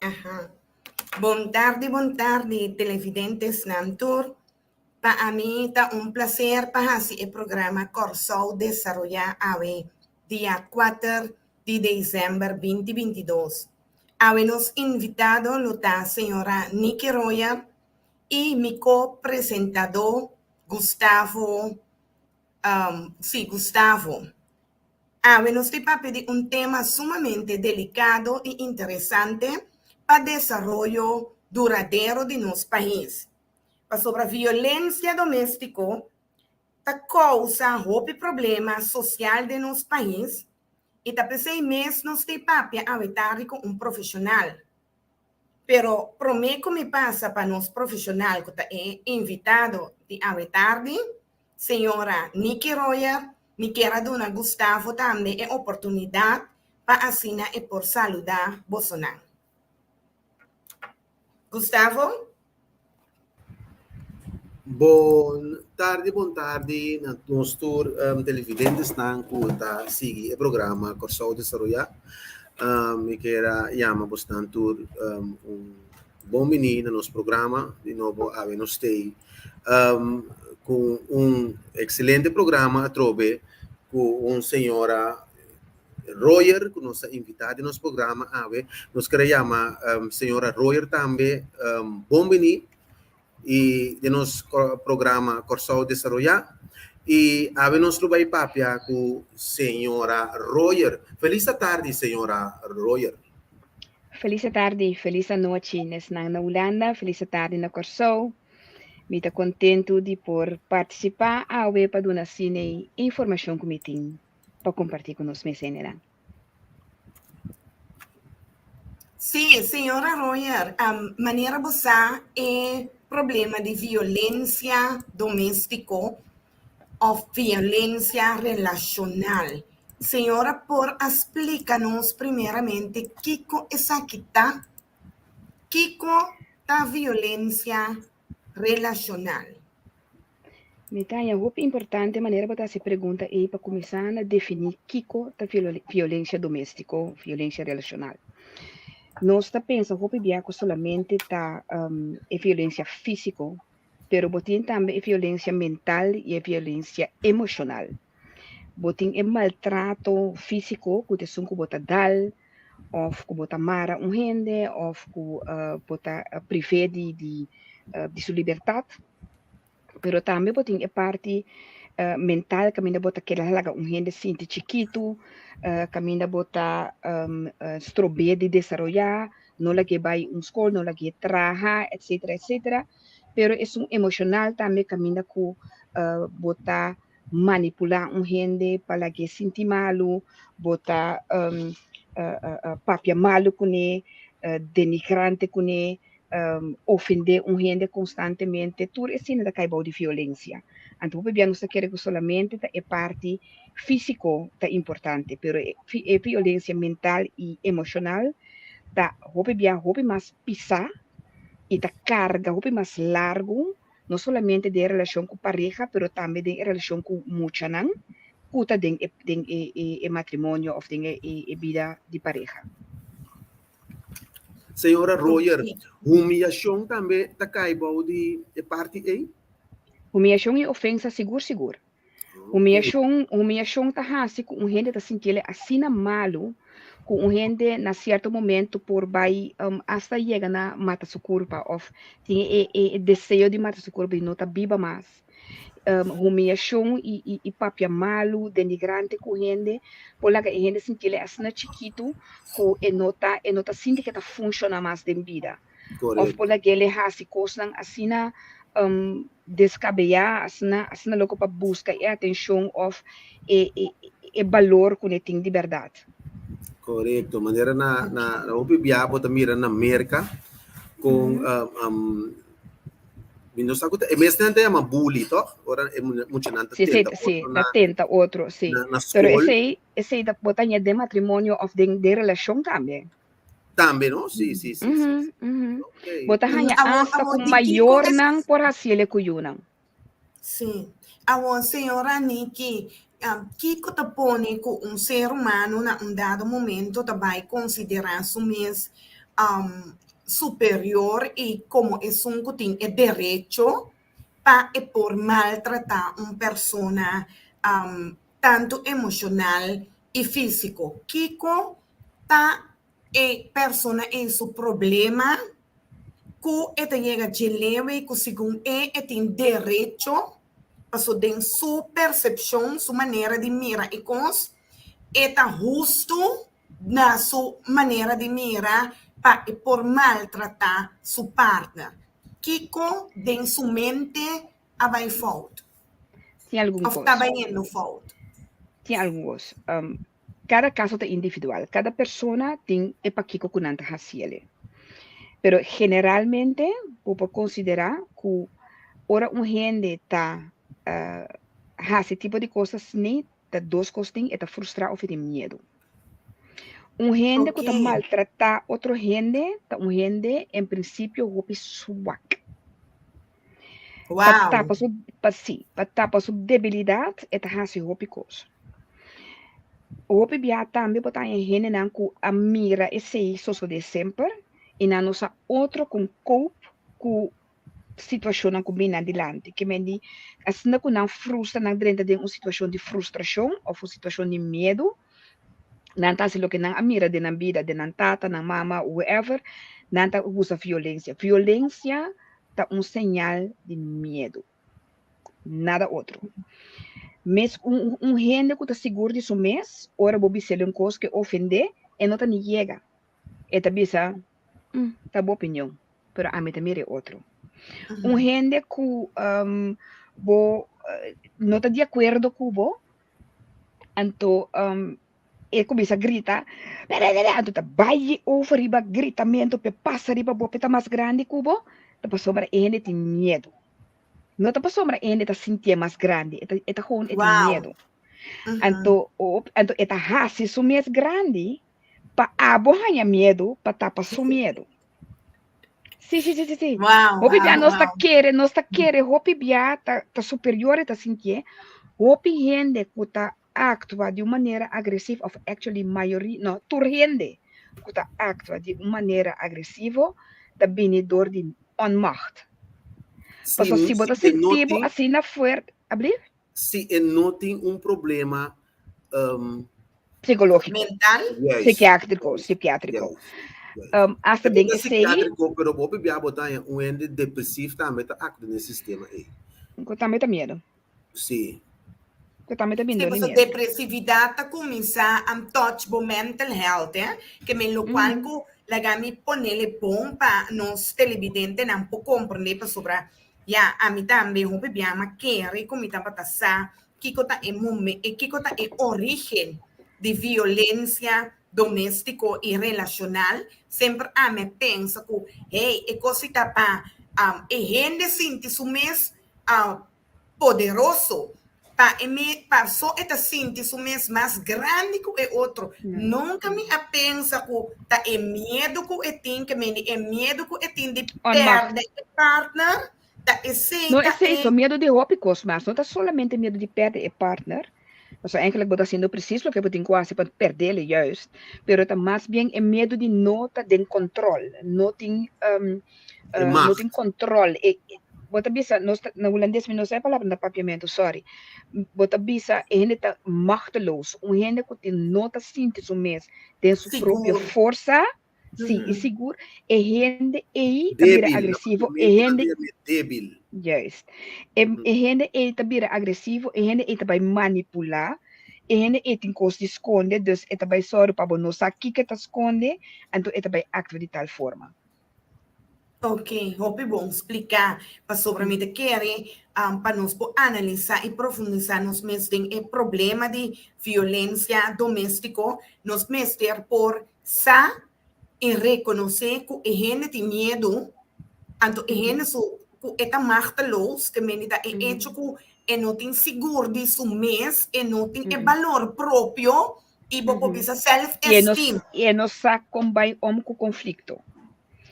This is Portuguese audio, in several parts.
Ajá. Buon tardi, televidentes Nantur. Para mí está un placer para hacer el programa Corsol desarrollar AVE día 4 de diciembre 2022. Habemos invitado a la señora Nikki Royer y mi copresentador Gustavo. Gustavo. Nos te pedir un tema sumamente delicado e interesante para el desarrollo duradero de nuestro país. Sobre a violência doméstica, está causa o problema social de nosso país e está pensando mesmo nos tem papel a evitar com um profissional. Pero prometo me passa para nos profissional que está invitado de evitar, senhora Nikki Royer, me quero dar Gustavo também a oportunidade para assinar e por saludar Bolsonaro. Gustavo? Buon tardi, nostro televidente stanco da sigi e programma Corso Desarrollar. Mi chiama chiama bastante un buon menino nel nostro programma, di nuovo a Venostei, con un excelente programma a trove con un signora Royer, che nos ha invitato nel nostro programma, nos chiama signora Royer también, buon menino, y de nuestro programa Corso Desarrollar y habemos lugar papia con señora Royer. Feliz tarde, señora Royer. Feliz tarde, feliz noite na Holanda, feliz tarde na Corso. Me está contento de por participar a web para donar cine informação que me tem para compartilhar com nós meus Sí, señora Royer, maneira você problema de violência doméstica ou violência relacional. Senhora, por explicar-nos primeiramente que é a violência relacional. Metanya, é importante maneira para se pergunta aí para começar a definir que é a violência doméstica, violência relacional. Nós está pensando que solamente tá é violência física, pero botin também é violência mental e é violência emocional. Botin é maltrato físico, que te que bota dal, ou que bota mara gente, ou que bota privé de sua liberdade. Pero também botin é parte mental, que ainda bota aquela laga gente sinto chiquito, que ainda bota strobe de desenvolver, não la que vai escola, não la que trabalha, etc, etc. Pero é emocional também que ainda que bota manipular gente para que sinta malo, bota papia malo com ele, denigrante com ele, ofender gente constantemente, tudo isso ainda cai de violência. Então, não se quer que solamente é parte físico tá importante, pero é violência mental e emocional tá houve mais pisar e tá carga houve mais largo, não somente de relação com pareja, pero também de relação com muchanan, kuta den matrimônio ou den vida de pareja. Senhora Royer, humilhação também tá caibo de parte aí? Humilhação e ofensa seguro. Humilhação tá hasi com gente tá sentindo assim malo, com gente na certo momento por vai hasta chega na mata sua culpa ou tem desejo de matar sua culpa e não tá viva mais. Humilhação e papia malo, denigrante com gente, por lá que a gente sentir assim chiquito, que não tá sentindo que tá funciona mais de vida. Ou por lá que ele hasi coisas assim descabear, assim logo para buscar a atenção ou e valor que ele tem de verdade. Correto, maneira na biabo também na América com não sabe é mesmo não é uma bully, to? Ora é muito não tenta outro, sim. Pero esse aí da botanha de matrimônio ou de relação também. Também, não? Sim. Okay. Botanha hasta com maior não por assim ele cuyunang. Sim. A senhora Nikki, que te põe com ser humano na dado momento vai considerar-se superior y como es un cutín es derecho para por maltratar a una persona tanto emocional y físico. Kiko ta persona en su problema que te llega a Geneve que según tiene derecho paso de su percepción, su manera de mirar y cosas está justo na su manera de mirar para por maltratar su partner. Kiko de su mente vai fault. Tem algum Of está indo fault. Tem alguns. Cada caso é individual. Cada pessoa tem para que kunanta hasiele. Pero generalmente, vou considerar que ora gente está esse tipo de coisas nem tá duas coisas tem é frustrar ou tem medo. Gente que está maltratar outro gente, tá gente em princípio hope swak. Wow. Para tapar sua debilidade é tá esse hope coisa. Hope bia também botar em gente não que a mira esse sosso de sempre e na nossa outro com cope com situação não combina adiante que me di assim que não frustra não dentro de uma situação de frustração ou uma situação de medo não tá se lo que não a mira de na vida de na tata na mama whoever não tá usa violência tá sinal de medo nada outro. Mas gente que está seguro de seu mês, ora bobi se um coisa que ofender, e não tá nem chega. E tá bisa, tá boa opinião, pero a mim também é outro. Gente que não tá de acordo com você, então e começa a gritar, então tá vai over riba gritamento, pe passa riba boa, tá mais grande que você, tá passou para gente tem medo. Não está passando para ele, está sentindo mais grande, está com medo. Então, está raci su mais grande, para abohanha medo, para tapar su medo. Sim. Wow. Hopi bia nós está querendo, hopi bia está superior, está sentindo, hopi gente que está atua de uma maneira agressiva, ou actually maioria, não, tur gente que está atua de uma maneira agressiva, está benidor de onmacht. Passou se botar sentido assim na fuerte, abrir? Se não tem problema psicológico, mental, psiquiátrico. Hasta den psiquiátrico, pero bobe bia botar ende depressivo também tá nesse sistema aí. Também tá medo. Sim. Também tá medo. Sim, depressividade começa a touch bo mental health, que me lo qual que lagami ponele bom para nos televidentes não po compreender para sobre ya a mim também o bebê ama querer como tá para passar que cota é momento e que cota é origem de violência doméstica e relacional sempre a me pensa que hey é coisa para gente sente su mês poderoso para só esta sente su mês mais grande que o outro nunca me pensa que tá é medo que tem que me é medo que tem de perder o partner. Não é isso, medo de roupas, mas não está solamente medo de perder o partner. Mas eigenlijk está sendo preciso que eu quase para perder ele juist, pero está mais bem é medo de não ter controle, não tem controle. Bota bisa, na holandês não sei a palavra na papiamento, sorry. Bota bisa, ele está machteloos, gente que não está sentindo mesmo, tem sua própria força. Sim, e seguro. E gente aí também agressivo. E gente débil. Yes. E gente aí também agressivo. E gente aí também manipular. E gente aí tem coisa de esconder. Dus é também só para não saber o que está esconde. Então é também actua de tal forma. Ok, hope bom explicar para sobre mim de querer para nós analisar e profundizar nos mesmos o problema de violência doméstica, nos mesmos por sa e reconhecer que a gente tem medo, então a gente está machteloos, que menina é hecho que não tem seguro de su mês, e não tem valor próprio, e você precisa self-esteem. E não sabe como vai com conflito.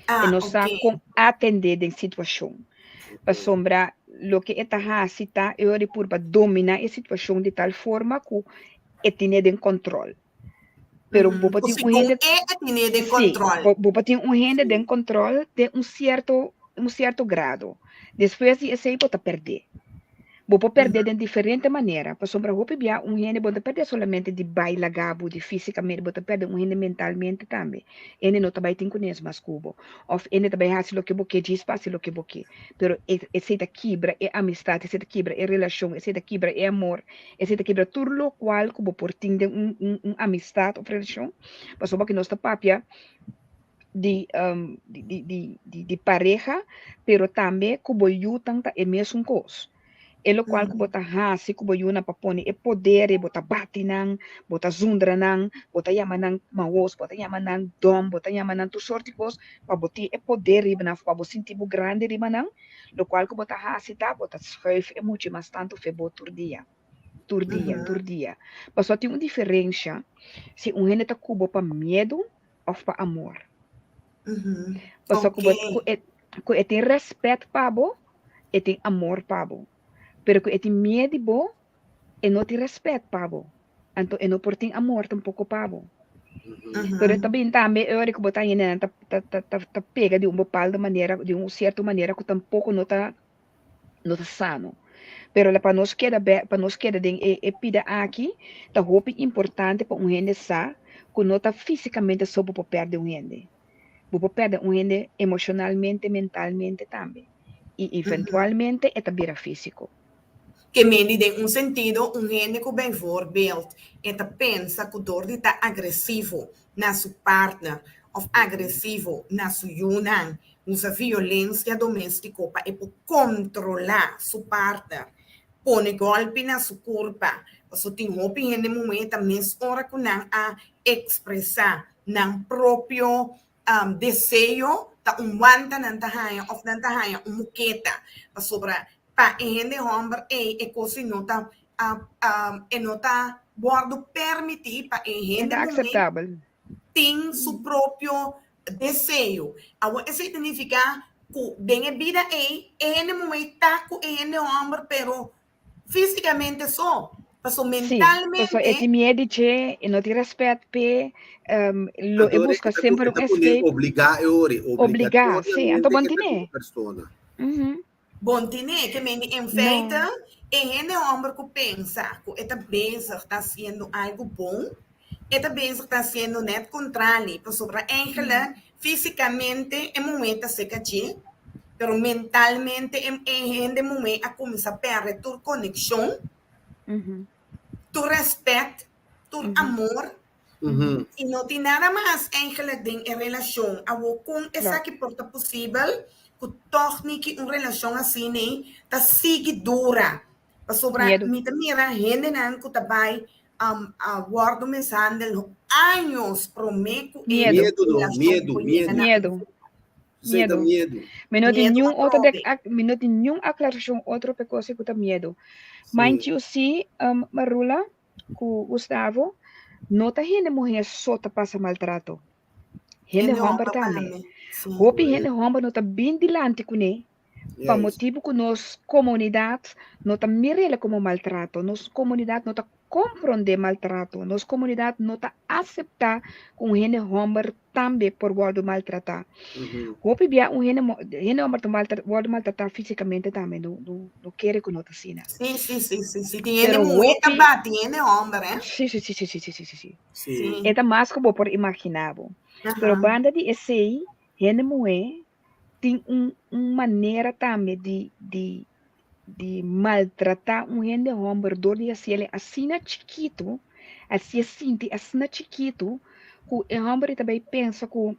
E não sabe como atender a situação. Para sombra, o que está fazendo é por dominar a situação de tal forma que é ter controle. Pero bopa tem Ou gente tiene de sim, controle. bopa tem gente de controle de um certo grado. Depois de esse aí bota perder. Bopa perder de diferente maneira. Para sombra roupa bia gente bota perder solamente de baila gabo, de fisicamente, bota perder gente mentalmente também. Ele não também tem conhece mais cubo. Ou ele também faz o que boque diz, faz o que boque. Pero esse da quebra é amistade, esse da quebra é relação, esse da quebra é amor, esse da quebra tudo lo qual cubo por tem amistade ou relação. Para sombra que nós tá papia de pareja, pero também cubo yutan é mesmo coisa. Elo qual que bota hasi, que boyuna paponi, e poder, e bota bati nang, bota zundra nang, bota yama nang mawos, bota yama nang dom, bota yama nang tu sorti kos, pa boti e poder riba na pa bosin tipo grande riba nang, lo qual que bota hasi ta, bota schuif e muito mas tanto febo tur dia. Tur dia. Mas só tem uma diferença se um gente tá cubo pa medo ou pa amor. Mas só que tem respeito pa bo, e tem amor pa bo. Pero que eti medo bo, e não te respeito pabo. Então, e não por tem amor tampouco pabo. Pero também eu acho que botar aí né, tá pega de uma bepaalde maneira, de uma certa maneira que tampouco não tá sano. Pero para nós queda de pida aqui, tá roupa importante para gente sa, que não tá fisicamente só para perder gente. Para perder gente emocionalmente, mentalmente também. E eventualmente é também físico. Que meni de um sentido, gente que bem voorbeeld, eta pensa que o dor está agressivo na sua partner, ou agressivo na sua união, usa violência doméstica para controlar sua partner, põe golpe na sua corpa, você tem roupa em gente momento, mas hora que não a expressar, não próprio desejo, tá wanta não tá raia, ou não tá raia, muqueta, sobre pa gente homem e coisa nota nota bordo permitir para gente aceitável tem seu próprio desejo. Agora isso significa que bem a vida é momento tá com gente homem pero fisicamente só passou mentalmente sim, é medo de não te respeito pe lo e busca sempre um escape obrigar sim então bom tine bom tine que me em feito é gente homem que pensa que esta bênção está sendo algo bom, esta bênção está sendo net contrário, por sobre ela fisicamente é momento seca de, pero mentalmente é gente momento a começar a perder tua conexão, tu respeito, tu amor, e não tem nada mais em relação a com essa que porta possível que torne que uma relação assim né tá seguidora para sobre mira gente não que também guardo mensagem anos prometo medo mas não tem nenhum aclaração outra coisa que tá medo mas eu sim Marula com Gustavo não tá gente mulher só tá passa maltrato gente homem também hopi gente homem não tá bem dilante com ele para motivo que nossa comunidade não está mirando como maltrato, nossa comunidade não está compreendendo maltrato, nossa comunidade não está aceitando com gente homem também por volta maltratar. Hopi bia gente homem volta maltratar fisicamente também, não quer que não está assim. Sim, tem gente mulher que bate, gente homem, né? Sim. É mais que por imaginável. Pero banda de esse gente mulher tem maneira também de maltratar gente homem dor de assim ele assim chiquito assim chiquito que o homem também pensa que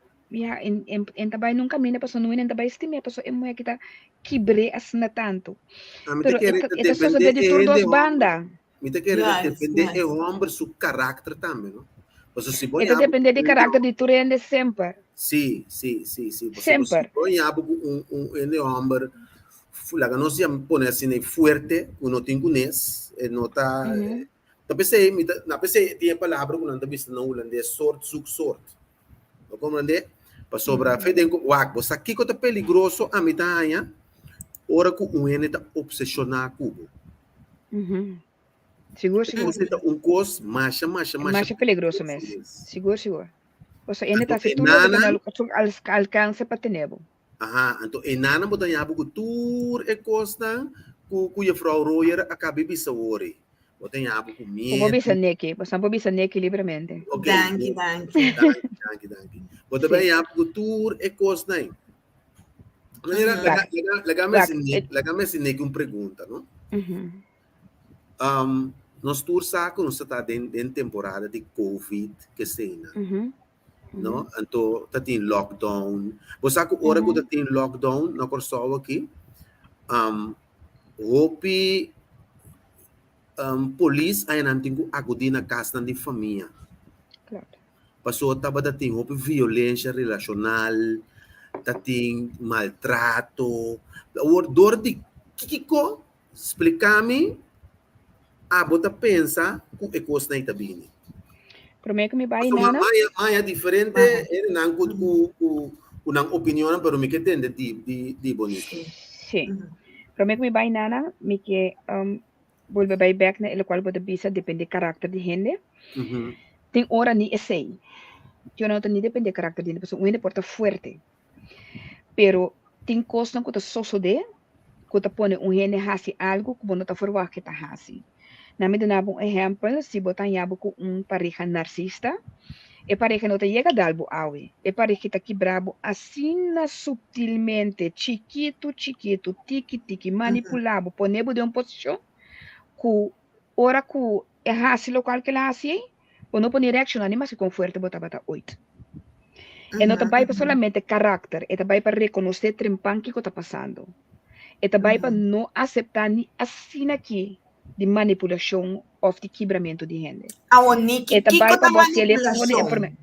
em também nunca mina pessoa não também estima pessoa é mulher que tá quebre assim tanto pero é só saber de todas as bandas me te querer depende o homem seu caráter também não Itu depende de caráter de turende sempre. Sim. Sempre. Ponhamos um homem, lá nós íamos pôr assim forte, não tem conhece, não está. Na PC tem a palavra que não está vista na holandês, sorte. Não compreende? Para sobre a fede com o água, se aqui que está peligroso a mitad, ora que o homem está obsessionado com Seguro. Você coisa mais peligroso mesmo. Seguro. Você ainda está se tudo alcance para ter. Então enana botar yabo que tour e costa cuya frau royer acaba bisa ore. Botar yabo com medo. Vou bisa neki livremente. Danke. Botar bem yabo que tour e costa nem. Legal assim nem uma pergunta, não? Nós tour saco nós está dentro temporada de Covid que cena. No? Então, tá tem lockdown. Você sabe hora que tá tem lockdown, na Kosovo aqui, hopi police aí não tem que acudir na casa de família. Claro. Passou tava tá tem hopi violência relacional, tá tem maltrato. O dor de Kiko explicar-me bota pensa com e coisa não tá bem. Prometo que me vai nada. Maya diferente, ele não com uma opinião, pero me que tem de bonito. Sim. Prometo que me vai nada, me que volve vai back na ele qual pode bisa depende do caráter de gente. Tem hora ni essay. Eu não tenho depende do caráter de gente, porque o gente porta forte. Pero tem coisa que tá sucede, que tá põe gente hasi algo que não tá forward que tá hasi. Na medida um exemplo, se botar yabo com pareja narcisista, e pareja não te chega a dar algo awe. E pareja que tá quebrado assim subtilmente, chiquito, tiki, manipulado, ponebo de uma posição, que ora que é hasi local que ela hasi, ou não pode reaccionar, nem mais com forte bota 8. E não vai para solamente caráter, e vai para reconhecer o que está passando. E vai para não aceitar nem assim aqui, de manipulação ou de quebramento de gente. Kiko tá manipulação.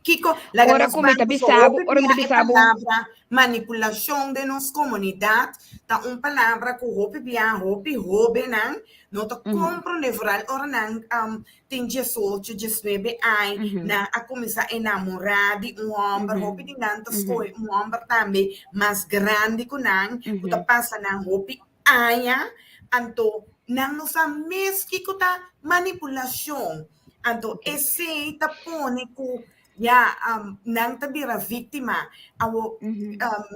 Kiko, ora como está bisabo, palavra manipulação de nossa comunidade, tá palavra que hope não tá compreendível, ora não tem 18, 19 anos, na a começar a namorar de homem, hope de tanto escolhe homem também mais grande que não, que tá passa na hope aia, então não sabe mesmo que tá manipulação, então esse tá pone que não tá vira vítima,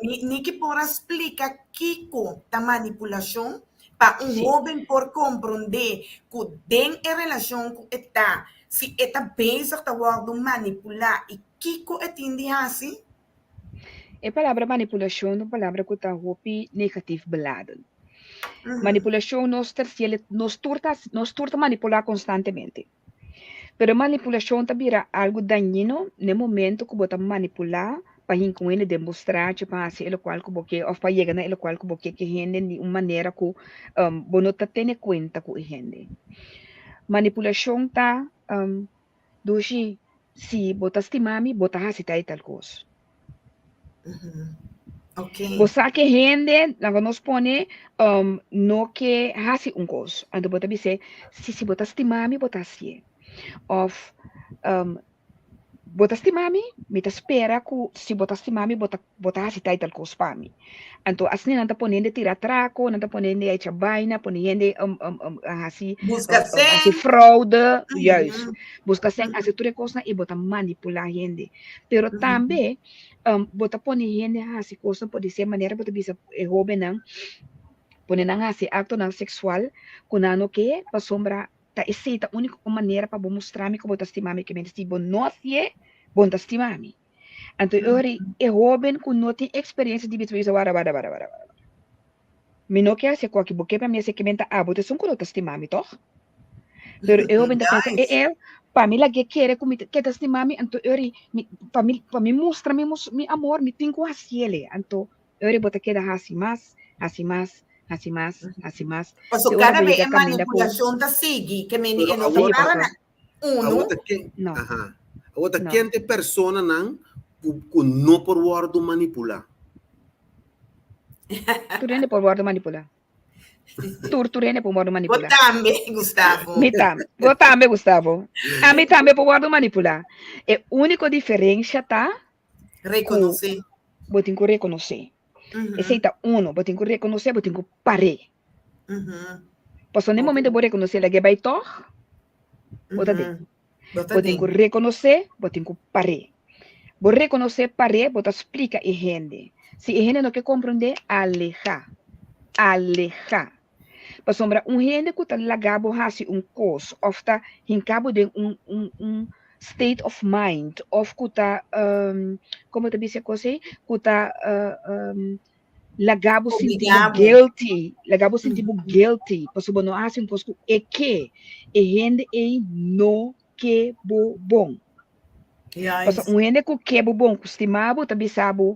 ni que por explicar Kiko da manipulação para jovem por compreender que tem a relação com eta, se eta pensa que tá manipular e Kiko entende assim? A palavra manipulação é uma palavra que está negativo belado. Manipulação nós torta manipular constantemente. Pero manipulação também é algo dañino no momento que você manipular para com ele demonstrar que passa ele qual que você ou para chegar na ele qual que você que gente de uma maneira que você não tem conta com gente. Manipulação tá doce se você estima me você há tal coisa. Okay. Você que gente não nos põe no que hace coisa. Então você diz se você estima me você assim. Of bota estimami, me ta espera que se bota estimami, bota hasitai tal coisa para mim. Então, assim não tá ponendo tirar traco, não tá ponendo aí chabaina, ponendo assim fraude, busca sem assim tudo coisa e bota manipular gente. Pero também bota poner gente assim coisa pode ser maneira bota bisa jovem não, poner não assim acto não sexual, quando que para sombra essa é a única maneira para mostrar-me como eu estimar-me, que se eu não sei, bom estimar-me. Então, eu é jovem que não tem experiência de vida, me não quer ser qualquer boca para mim, se que me você só não estimar-me, toch? Pero eu jovem pensa, para mim, lá que quer que estimar-me, então, para mim mostrar-me meu amor, me tenho que fazer, então, eu vou ter que dar assim mais. Paso cada vez a manipulação da sigue, que me não para na não. Outra quente persona não que não por word manipular. Tu rende por word manipular. Tu rende por word manipular. Também, Gustavo. Eu também, Gustavo. A mim também por word manipular. É única diferença tá reconhecer. Vou ter que reconhecer. Esse é um, eu tenho que reconhecer, eu tenho que parar. Posso nel momento vou reconhecer que vai toch, bota dentro. Vou ter que reconhecer, vou ter que parar. Vou reconhecer, parar, vou explicar a gente. Se a gente não quer compreender, alejar. Para sombra, gente que está lagado hasi course, ou está em cabo de state of mind, ou que está, como te disse que está lagabo sentido guilty, para sombra não hasi posto que a gente não que bom. Yes. Gente que bom, costumado, também sabe,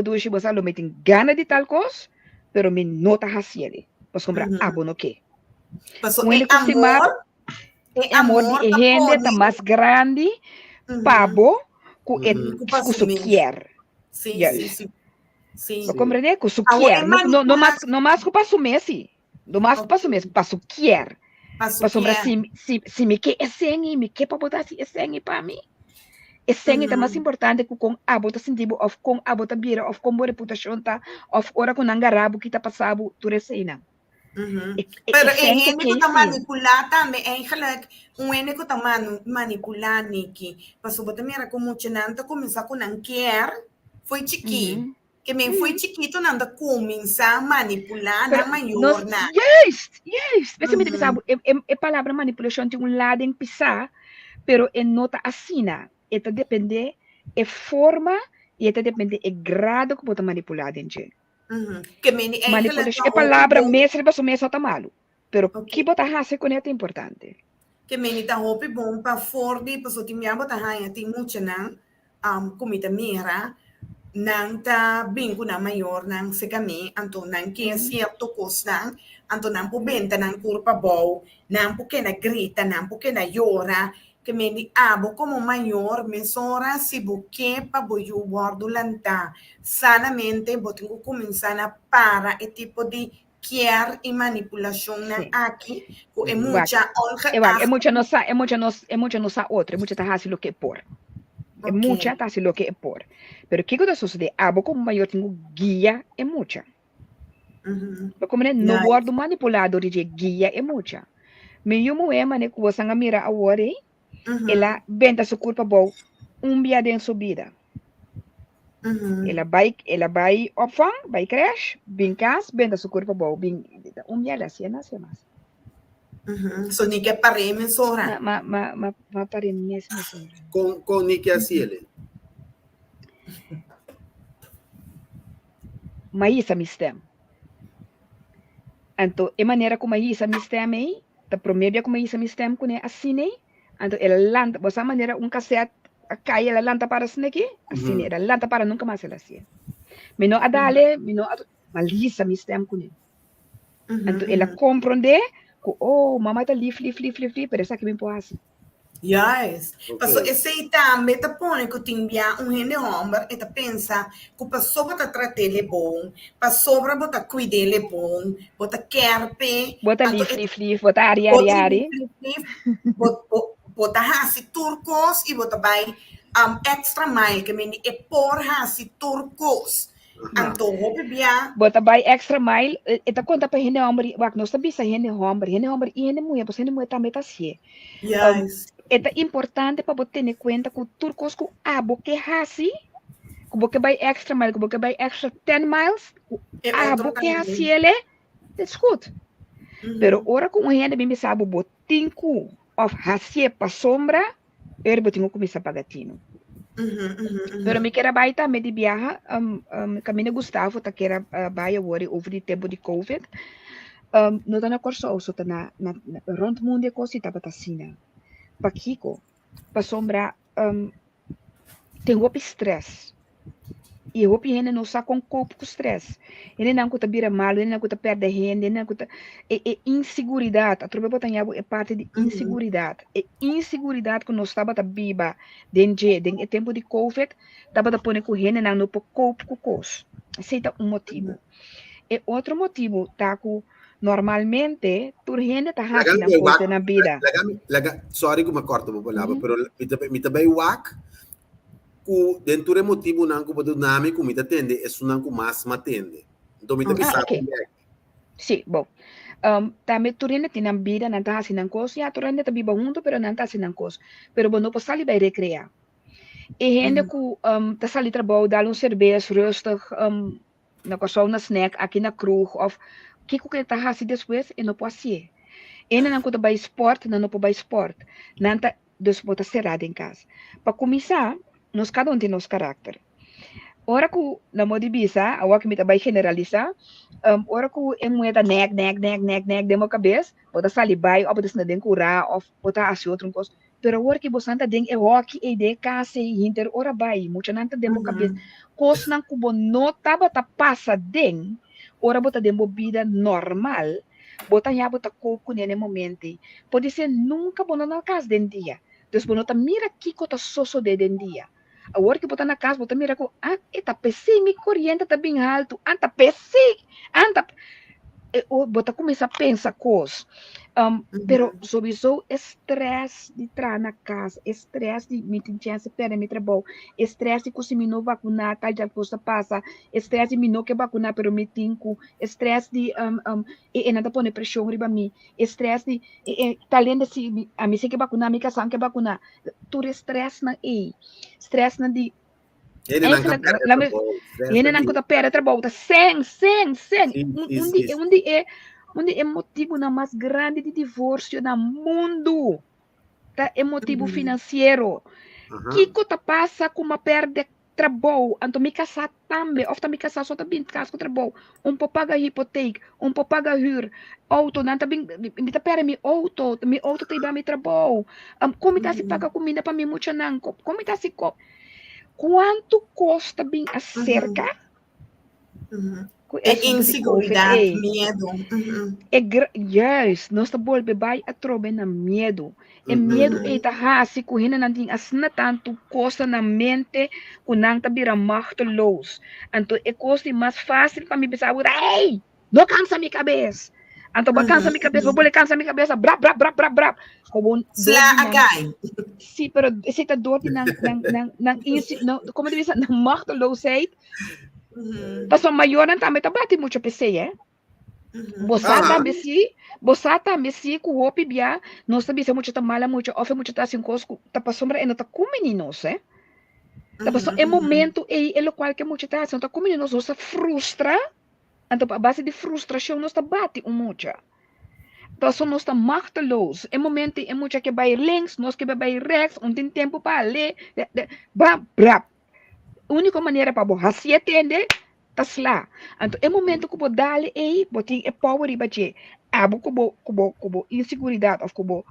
dois você não tem gana de tal coisa, pero me nota haciele. Para sombra, no que. Amor de gente está mais grande, pabo, que quer. Sim. Para compreender que su quer, não mais que para sumir, não mais que para sumir, para su quer. Para sombra, se me quer esse me quer para botar esse para mim. Esse é mais importante que com a bota sentido, ou com a bota bira, ou com a reputação, ou ora com angarabo que está passado por esse ano. Pero en que está manipular também, en gelijk, que está manipular niki. Paso botar mira como chenanta começar com não quer, foi chiquito. Que me foi chiquito nanda começar a manipular na maior na. Yes. Você me sabe, a palavra manipulação tem lado em pisar, pero nota assina. Eta depende a forma e eta depende o grado que você manipular dentro. Manipulação é palavra mestre para sumir só tá malo, pero que você faz com é importante. Que me tá hope bom para fordi para só timia bota hanya tem muito não comida mira não tá bem com a maior não se caminha então não que é certo coisa então não por benta não curpa bom não porque na grita não porque na llora que me como maior mesora se buque para boiu bordo lanta sanamente botingo começar a para e tipo de quer e manipulação aqui é muita é muita nossa outra é muita tá assim lo que por é muita tá assim lo que por pero que coisa sucede como maior tenho guia é muita como no bordo manipulado de guia é muita meio moema né que você mira agora ela venta sua culpa bom dia de subida ela vai opvang vai crash binkas venta sua culpa bom dia ela se nasce mais so ni que pare mensora ma pare mesmo com ni que assim ele maísa mistem então a maneira como maísa mistem aí tá promedia como maísa mistem com assim então ela lanta, você maneira cassete cai ela lanta para snake, assim ela lanta para nunca mais ela assim. Mino adale, malisa mistem com ele. Então ela compreende que mamãe tá livre, pero essa que me pode. Yes. Paso esse também tá põe que tem bia gente homem e tá pensa que para sobre tá tratar ele bom, para sobre botar cuidar ele bom, botar querpe, botar livre, botar ari. Botar hasi turcos e botar vai extra mile que me é por hasi turcos. Então hope bia botar vai extra mile e tá conta para gente homem, wak nós sabia gente homem e gente mulher, você mulher também tá assim. Yes. É importante para você ter em conta que turcos que que hasi, que você vai extra mile, que você vai extra 10 miles, que hasi ele, that's good. Pero ora com gente bem sabe botinho of hasi para sombra, botinho começa a pagatino. Pero me quero baita me de viaja, caminho Gustavo tá quero baia worry over o tempo de COVID. Não tá na corso, só tá na rond mundo coisa tá batacina. Pa Kiko, pa sombra, tem o stress. E o gente não sabe com copo com stress. Ele não cuta vira mal, ele não cuta perde renda, ele não cuta inseguridade. A tropa botar é parte de inseguridade. E inseguridade que nós estava a biba dentro do tempo de COVID, estava a pôr com gente não por copo com coisa. Esse é um motivo. E outro motivo tá que normalmente por gente tá fazendo coisa na vida. Sorry que me corto uma palavra, pero me também wak ku dentro do motivo não que pode dinâmico me atende é não que mais me atende então me também sabe Sim, bom Também turine tinang vida não tá assim cos, ya turine tá biba junto, pero não tá assim cos. Pero bono pa sali vai recrear. E gente que tá sali trabalho, dá cerveja rustig, na coisa na snack aqui na kroeg of que tá assim depois e não pode ser. E não tá vai sport, não pode vai sport. Não tá dus bota cerrado em casa. Para começar, nós cada tem nosso caráter. Ora que na moda bisa, awak que me tá vai generalizar, ora que é moeda neg de uma cabeça, bota salibai, ou bota na den cura, ou bota assim outro coisa. Pero ora que você anda den é hockey e de casa e inter ora vai, muita nanta de uma cabeça. Cos não cubo nota bota passa den, ora bota de vida normal, bota já bota coco nesse momento. Pode ser nunca bona na casa den dia. Dus bota mira que cota soso de den dia. Agora que botar na casa, botar mira com, eta PC, mi corrente tá bem alto, anta PC, anta, botar começa a pensar coisas. Pero sobre isso, estresse de entrar na casa, estresse de me tinha se perder me trabalho, estresse de que me não vacinar, tal já coisa passa, estresse de me não que vacinar, pero me tinco, estresse de e nada pone pressão riba mim, estresse de talento se a mim se que vacinar, me casar que vacinar, tudo estresse na stress na di Ele não tá pera trabalho tá sem onde é motivo na mais grande de divórcio no mundo tá é motivo financeiro que tá passa com uma perda trabalho anto me casar também ou tá me casar só tá bem casa com trabalho pouco paga hipoteca pouco paga hyr auto não tá bem me tá pera me auto tá iba me trabalho como tá se paga comida para mim muito não como tá se quanto custa bem acerca é inseguridade, medo. Yes, nós tá volve vai a trobe na medo. E medo é tá hasi ku hina nanting asna tanto costa na mente ku nang tá bira machteloos. Anto é costa mais fácil para me pensar, ei, não cansa minha cabeça. Anto ba cansa minha cabeça, vou cansa minha cabeça, brap. Como Sla agai. Sim, pero se tá dor nang como diz, nang machteloosheid. Paso maior não também tá bate muito PC, é? Bosata messi ku hopi bia, nós também muito tá mala muito, ofe muito tá assim cosco, tá passombra e não tá com meninos, é? Tá passo é momento e lo qual que muito tá assim, tá com meninos, nós tá frustra, então a base de frustração nós tá bate muito. Então nós tá machteloos, é momento é muito que vai links, nós que vai rechts, tem tempo para ler, brap. Única maneira para você se atender tas lá. Então, é momento que você dá aí, você tem power e bater. Como inseguridade, ou como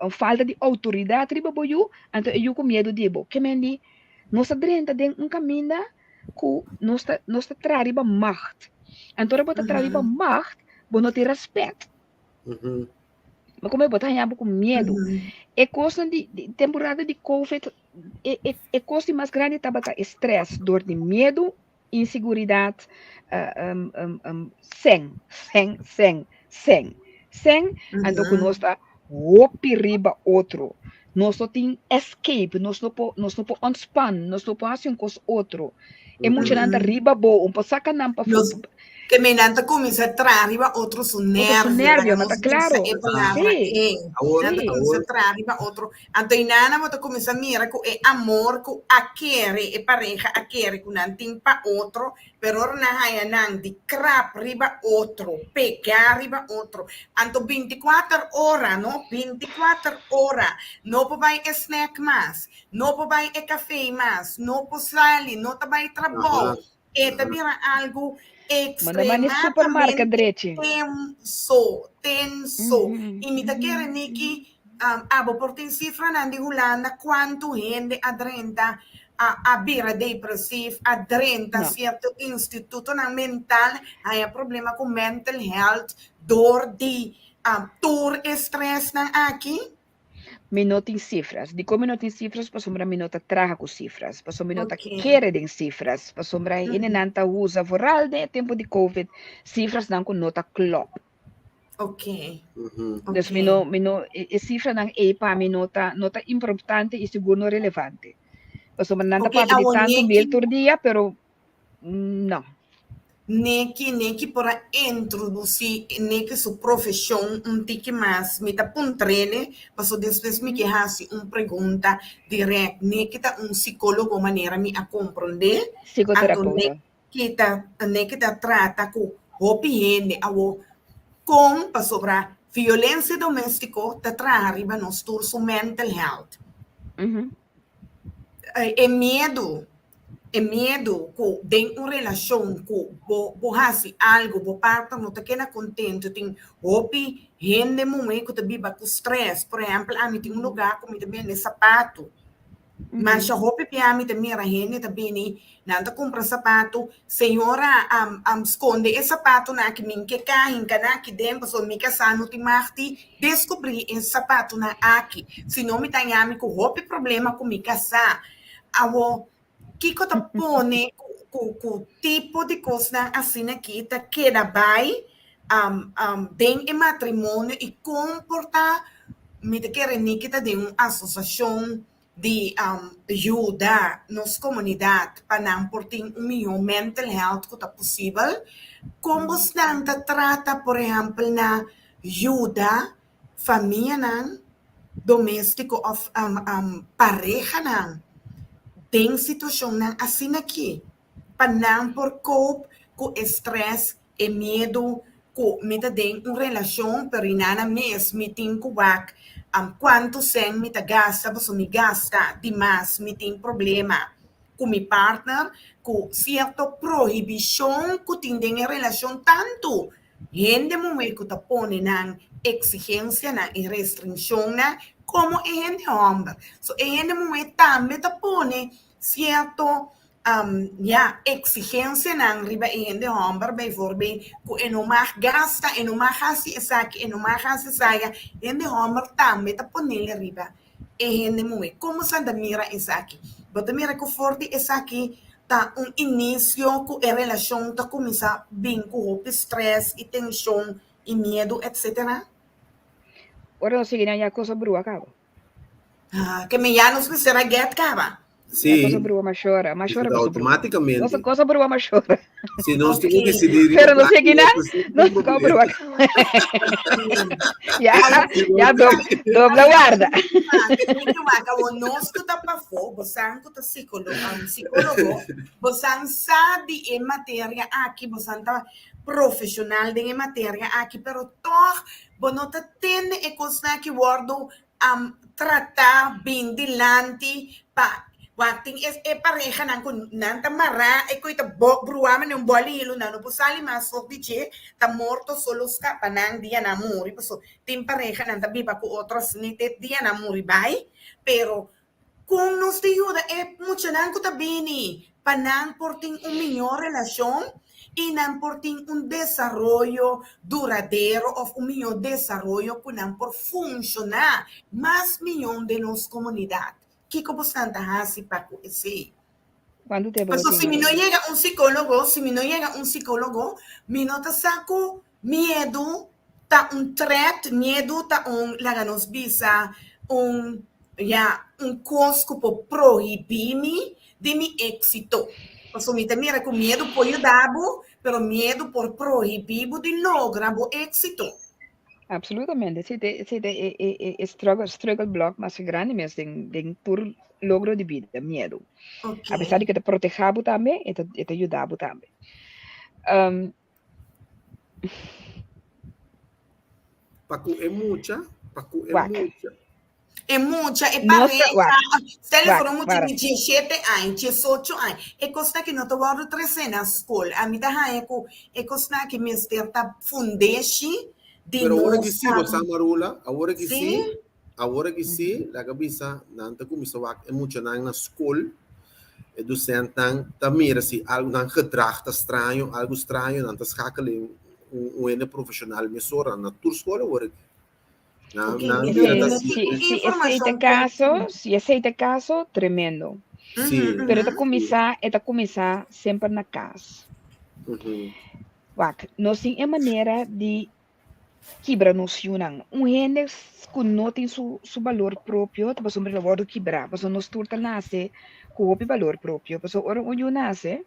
falta de autoridade, então, eu com medo de você. Que mendi, nós adrenta de caminho que nós trariba macht. Então, você trariba macht, você não tem respeito. Mas como você tem com medo, é coisa de temporada de COVID, é coisa mais grande estava tá estresse, dor de medo, inseguridade, sem. Então que nós está riba outro, nós não tem escape, nós não pode ontspan, nós não pode fazer com outro. É muito nada riba bom, saca não para que me nanta começa a trazer outros nervos, mas tá claro. Nanta começa a trazer outro. Então, nana bota começa a mirar que é amor que aquele é pareja aquele que não tem para outro, pero na haya não de crap riba outro, pegar riba outro. Então 24 horas, não? 24 horas, não vai snack mais, não vai café mais, não pode sair, não vai trabalho. É também algo extremamente tenso. E me tá querendo que por ter cifra na de Holanda quanto gente adrenta a vira depressivo, adrenta certo instituto mental, há problema com mental health, dor de dor estresse na aqui. Minuto em cifras. De como minuto em cifras, para sombra minuto traga com cifras. Para sombra minuto que quer em cifras. Para sombra inenanta usa voral de tempo de COVID, cifras não com nota clock. Ok. Então, cifra não é para mim nota importante e seguro relevante. Para sombra não para de tanto mil por dia, pero não. neki para introduzir neki sua profissão tique mais me tá puntrene passo depois me que hasi pergunta direct neki tá psicólogo maneira me a compreender então Psicoterapeuta. neki tá trata com hopi hende awo com para sobre violência doméstica tá arriba nos turso mental health é medo que tem uma relação que você algo, você parte não está contente, tem hobby, gente muito que vive com stress, por exemplo, a mim tem lugar que me também é sapato, mas se hobby para mim também a gente também não está comprando sapato, senhora esconde esse sapato na que me que carrinha na que dentro, só me que sano tem marti, descobrir esse sapato na aqui, se não me tem amigo com hobby problema com me casar, Kiko ta pone com tipo de coisa assim aqui, tá queda bem, tem em matrimônio e comporta, me te quer nikita de uma associação de ajuda nas comunidades para não portar melhor mental health que tá possível, como você trata, por exemplo, na ajuda família não, doméstico ou pareja não, tem situação assim aqui, para não por cope com estresse e medo, com me tem uma relação, pero nada mesmo, me tem que quanto sem me gasta, você me gasta demais, me tem problema com meu partner, com certa proibição que tem em relação tanto, gente momento que põe na exigência, na restrição, como gente homem. So, gente momento também põe certo exigência na riba gente homem, bijvoorbeeld, que não mais gasta, não mais hasi saque, não mais hasi saia, gente homem também põe nele riba. Gente momento, como se anda mira isso aqui? Bota mira que forte isso aqui, tá início que a relação tá começar bem com estresse e tensão e medo, etc. Ora não seguir a coisa brua acaba. Que me já nos será get acaba. A coisa brua mas chora automaticamente. Nossa coisa brua mas chora. Se nós temos que decidir. Pero não seguir nada, não coisa brua. Já dobra guarda. Nós que tá para fora, você que tá psicólogo, você sabe em matéria aqui, você tá profissional em matéria aqui, pero toch, você não tá tendo e coisa que guardo tratar bem dilante para Wating é pareja nang tamara e koita bruama ng bolilo na no pusali masok di che ta morto solos ka panang dia namuri paso tim pareja nang tabi pa ko otros nitet dia namuri bai pero kung nos te ayuda mucho nang ko tabini panang porting un mejor relación y nang porting un desarrollo duradero o un mejor desarrollo que nang por funcionar más millón de nos comunidad. Kiko bastante hasi para ese. Quando te Pero si no llega un psicólogo, mi nota saco miedo, ta un threat, miedo ta un laganos visa, un cosco por prohibirme de mi éxito. Pues mi te mira con miedo por ayudarbo, pero miedo por prohibirbo de lograr bo éxito. Absolutamente, sí, struggle block más grande más de por logro de vida, miedo. Okay. A pesar de que te protejaba también, te ayudaba también. Pacu é mucha. É mucha, é pareja. Se ele for muito de 17 anos, 18 anos, é coisa que não te guardo 3 na escola. A mim é coisa que me está fundeste. Pero agora que sim, você marula, agora que sim, la cabeça não te começa a é muito na escola, e docente não mira se algo não gedrag tá estranho, algo estranho, não tá schakelen um profissional mesora na tua escola agora. Si ese es el caso, tremendo. Sí. Pero esta começar sempre na casa. Não tem a maneira de quebrar noção. Gente que não tem seu valor próprio, então você não pode quebrar. Você não está nasce com o valor próprio. Você ora onde nasce,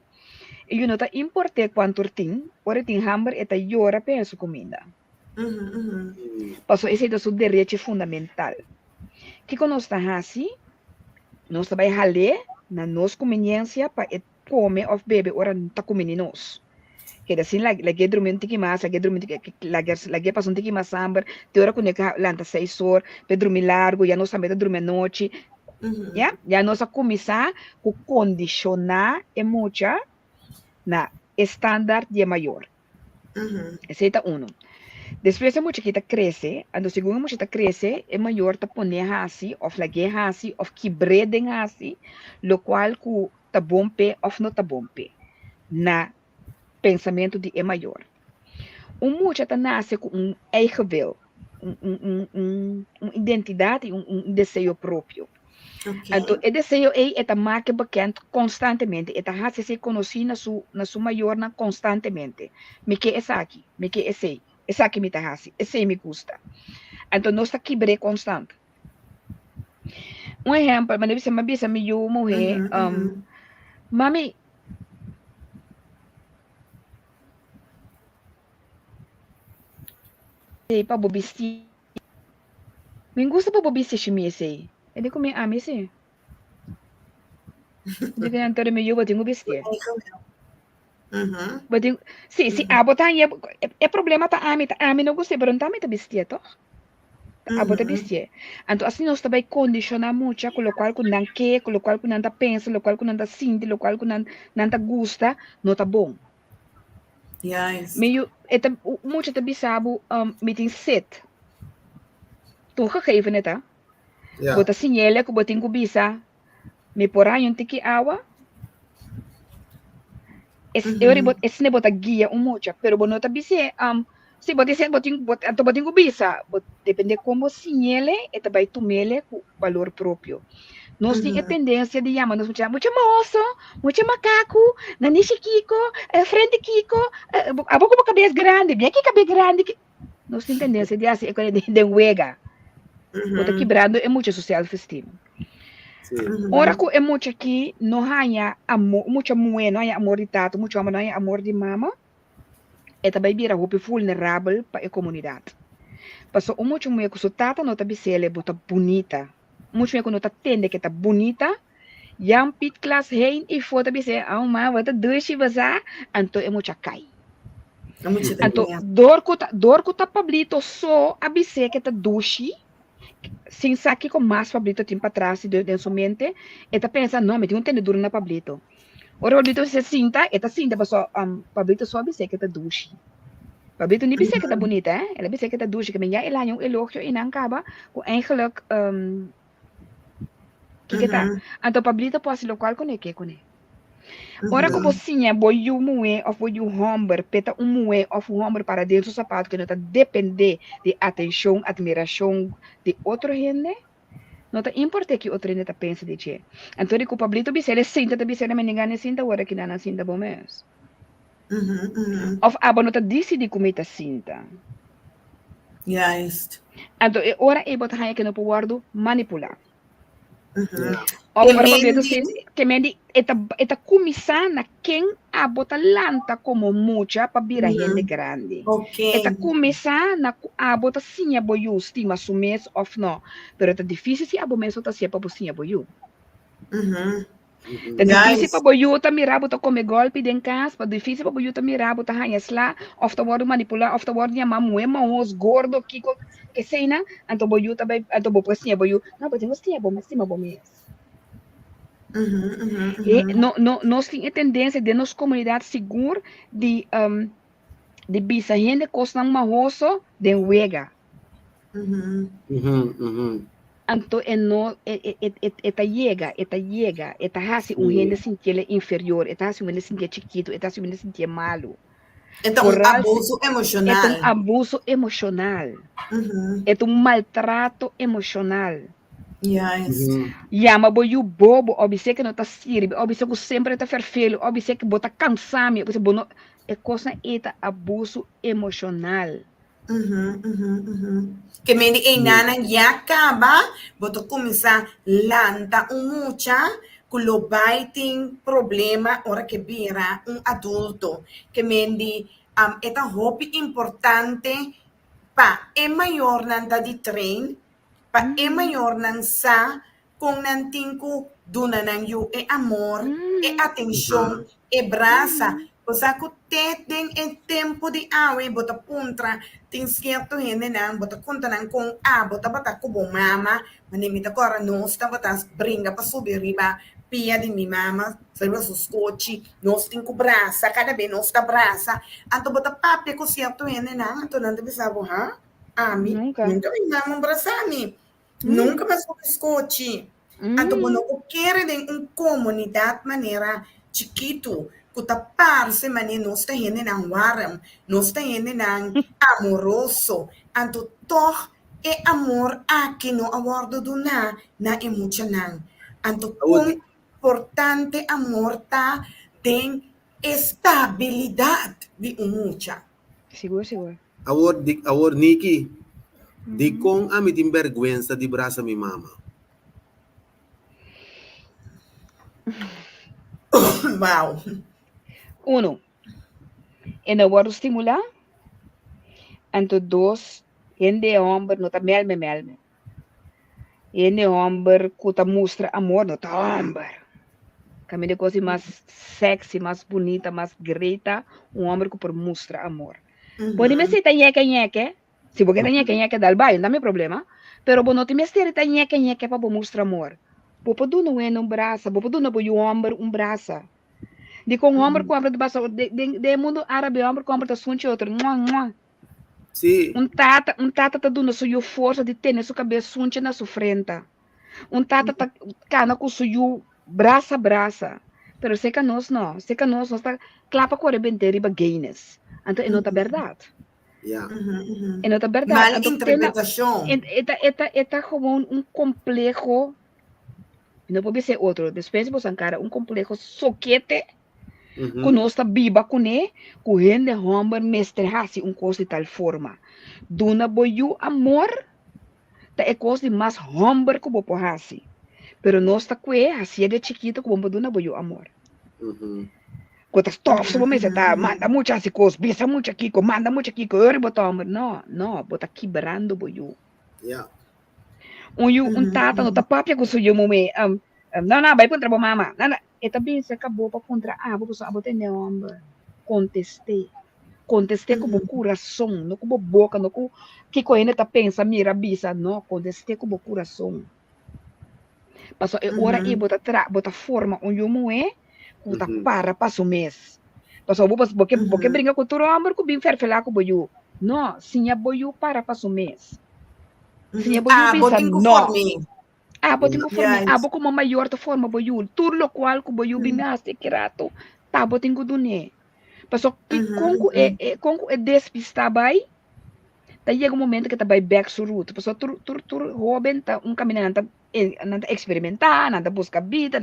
E you nota importante quanto tem, ora tem hamburger eta llora para sua comida. Passo esse é o seu direito fundamental. Que quando nós está assim, nós vai haler na nossa conveniência para comer ou beber ora não está comendo nós. Que assim lagi dormindo tiki mas, lagi dormindo lagi passando tiki mas sambar, te ora quando lanta 6 horas, para dormir largo, já nós também dormir noite. Já nós começar a condicionar e muita na estándar de maior. Esse é um. Depois a muita que está cresce, a do segundo muita cresce, é maior tá poner assim, ou lagi assim, ou quebreden assim, lo qual que tá bom pé ou não tá bom pé. Na pensamento de é maior. Muita tá nasce com eigen wil, identidade, desejo próprio. Okay. Então, o desejo é marca bekend constantemente, é tá se conhecer na sua maior constantemente. Me que é aqui, me que esse aqui me tá esse me gusta. Então, nós tá quebre constante. Exemplo, mas você me bisa me eu morrer, mami, para bobisti, me gusta para bobisti chimie sei. Ele come a mim sei. De que antara me eu vou ter um bestia. Se a botar é problema tá a mim não gostei, mas não tá bestia, toh? A botar bestia. Então assim nós também condicionar muito, com o qual que não quer, com o qual que não tá pensa, com o qual que não tá sente, com o qual que não tá gosta, não tá bom. Yes. Meio muito tá bisabo meeting set. Tu gegeven het, tá? Bota sinhele que botin ko bisa. Me porá yung tiki awa. Es ne bota guia mucha, pero bono ta bise se botin ko bisa, depende como sinhele eta vai tumele com valor próprio. Nós temos a tendência de chamar muito moço, muito macaco, nanishi kiko, frente kiko, a boca cabeça grande, bem que cabeça grande. Nós temos tendência de assim, de huega. Bota quebrando é muito social festiva. Ora que é muito aqui, não há amor, muito amor, não há amor de tato, muito amor, não há amor de mama, é também vira roupa vulnerável para a comunidade. Passou muito mulher que sua tata não está bicele, bota bonita. Muito mulher que não está tende que está bonita, jam pit class heen e foto bicele, mas wat dois se vazar, então é muito cai. Então, dor que tá pablito só a bicele que está dushi. Sem saque com mais Pablito tempo atrás de sua mente, eta pensa, não, mas tem entendedor na Pablito. Ora, Pablito se sinta, eta sinta, mas Pablito só bise que está duche. Pablito niet bise que está bonita, ela bise que está duche, que menja ela yung elogio inankaba, kung eigenlijk, kikita. Então, Pablito pode ser local com ele, Ora que você boiu moe ou boiu homber, peta moe ou homber para dentro do sapato que não está depender de atenção, admiração de outro gente, não está importante que outro gente está pensa de che. Então, o Pablito bise ele sinta de bise ele meningane sinta ora que não sinta bom mês. Of aba não está decidi como está sinta. Juist. Então, ora é botar que não pode manipular. Of para Pablito que me eta começar na quem a bota lanta como mucha para virar gente grande. Eta começar na a bota sinha boiu estima sumes of não, pero é difícil se a bomeso tá se para sinha boiu. É difícil para boiu tá mirar bota come golpe den casa, é difícil para boiu tá mirar bota hanhas lá, of tá word manipular, of tá word nyama moema os gordo que sei na, então boiu tá bem, então bo sinha boiu, não, mas tem sinha bom, mas cima bom mesmo. Nós temos a tendência de nossa comunidade segura de bisa gente costa uma roça de huega. Então eta chega, hasi gente sentir inferior, hasi gente sentir chiquito, hasi gente sentir malo. Então, abuso emocional. É abuso emocional. É maltrato emocional. Yama boyu bobo, obse que não tá sirve, obse que sempre tá ferfelo, obse que bota cansame, obse bono é coisa eta abuso emocional. Que me enana ya acaba, boto começar lanta mucha, lo tem problema ora que vira adulto, que mendi é hobby importante pa é maior nanda di train, pa é maior nan sa kung nantingko duna nang yu e amor, e atenção, e braça, cosa ko den e tempo di awe bota puntra tin certo hene nang bota conta nang kung bota bata kubo mama, manimita kora nosta bota bringa pa subir riba pia di mi mama, saiba sus coci, nos tinko braça, cada vez nos ta braça, anto bota papi ko certo hene nang, anto nanda bisabo ha? Nunca me mama abraçar-me. Nunca mais vou escute. Então, quando eu quero em uma comunidade maneira chiquito, que tá parse maneira nós está indo na warm, nós está indo na amoroso, então toch é amor aqui no abordo do na emocional. Então, importante amor tá tem estabilidade de mucha. Seguro. Awor Nikki, di kong ami tin vergüenza di braça mi mama. Wow. 1. En awor estimular. Anto 2. Hende hombre no ta melme. Hende hombre que mostra amor no ta hombre. Caminho coisa mais sexy, mais bonita, mais grita, homem que mostra amor. Pode me ser nheke. Se você tá nheke dal bairro, não tem problema. Pero não te me ser tá nheke para mostrar amor. Popo do não é braço, popo do não é homem braço. De com homem compra de base de mundo árabe homem compra da sunche outro. Sim. Tata tá dando sua força de ter na sua cabeça sunche na sua frente. Tata tá cana com sua braça. Pero se que nós tá clapa com a benteira ba gaines. Então é nota verdade. Yeah. É nota verdade. Mal interpretação. É como complexo. Não pode ser outro. Depois você encara complexo soquete. Que nós tá viva com ele, que gente homem mestre coisa de tal forma. Duna boiu amor, tá é coisa mais homem que bopo hasi. Pero nós tá com ele, assim de chiquito que bopo duna boiu amor. Quando stop, se você tá manda muito assim coisa, bisa muito aqui, manda muito aqui, ori botar amor. Não, bota quebrando boiu. Yeah. Tata no tá papia com suyo mome. Não, vai contra a mama. Não. E também se acabou para contra vou ter homem. Contestei com o coração, não com a boca, não com que coisa tá pensa, mira, bisa, não, contestei com o coração. Passou hora e bota forma onde eu moe, bota para o mês. Passou porque brinca com todo homem, com bem ferfelar com boiu. Não, sim, boiu para o mês. Sim, boiu bisa, não. Botinho forma, como maior da forma boiul, tudo lo qual que boiul bimaste kirato, botinho dune. Paso conco é despistar bai, chega momento que tá vai back to root. Paso tur jovem tá caminho nanta experimentar, nanta busca vida,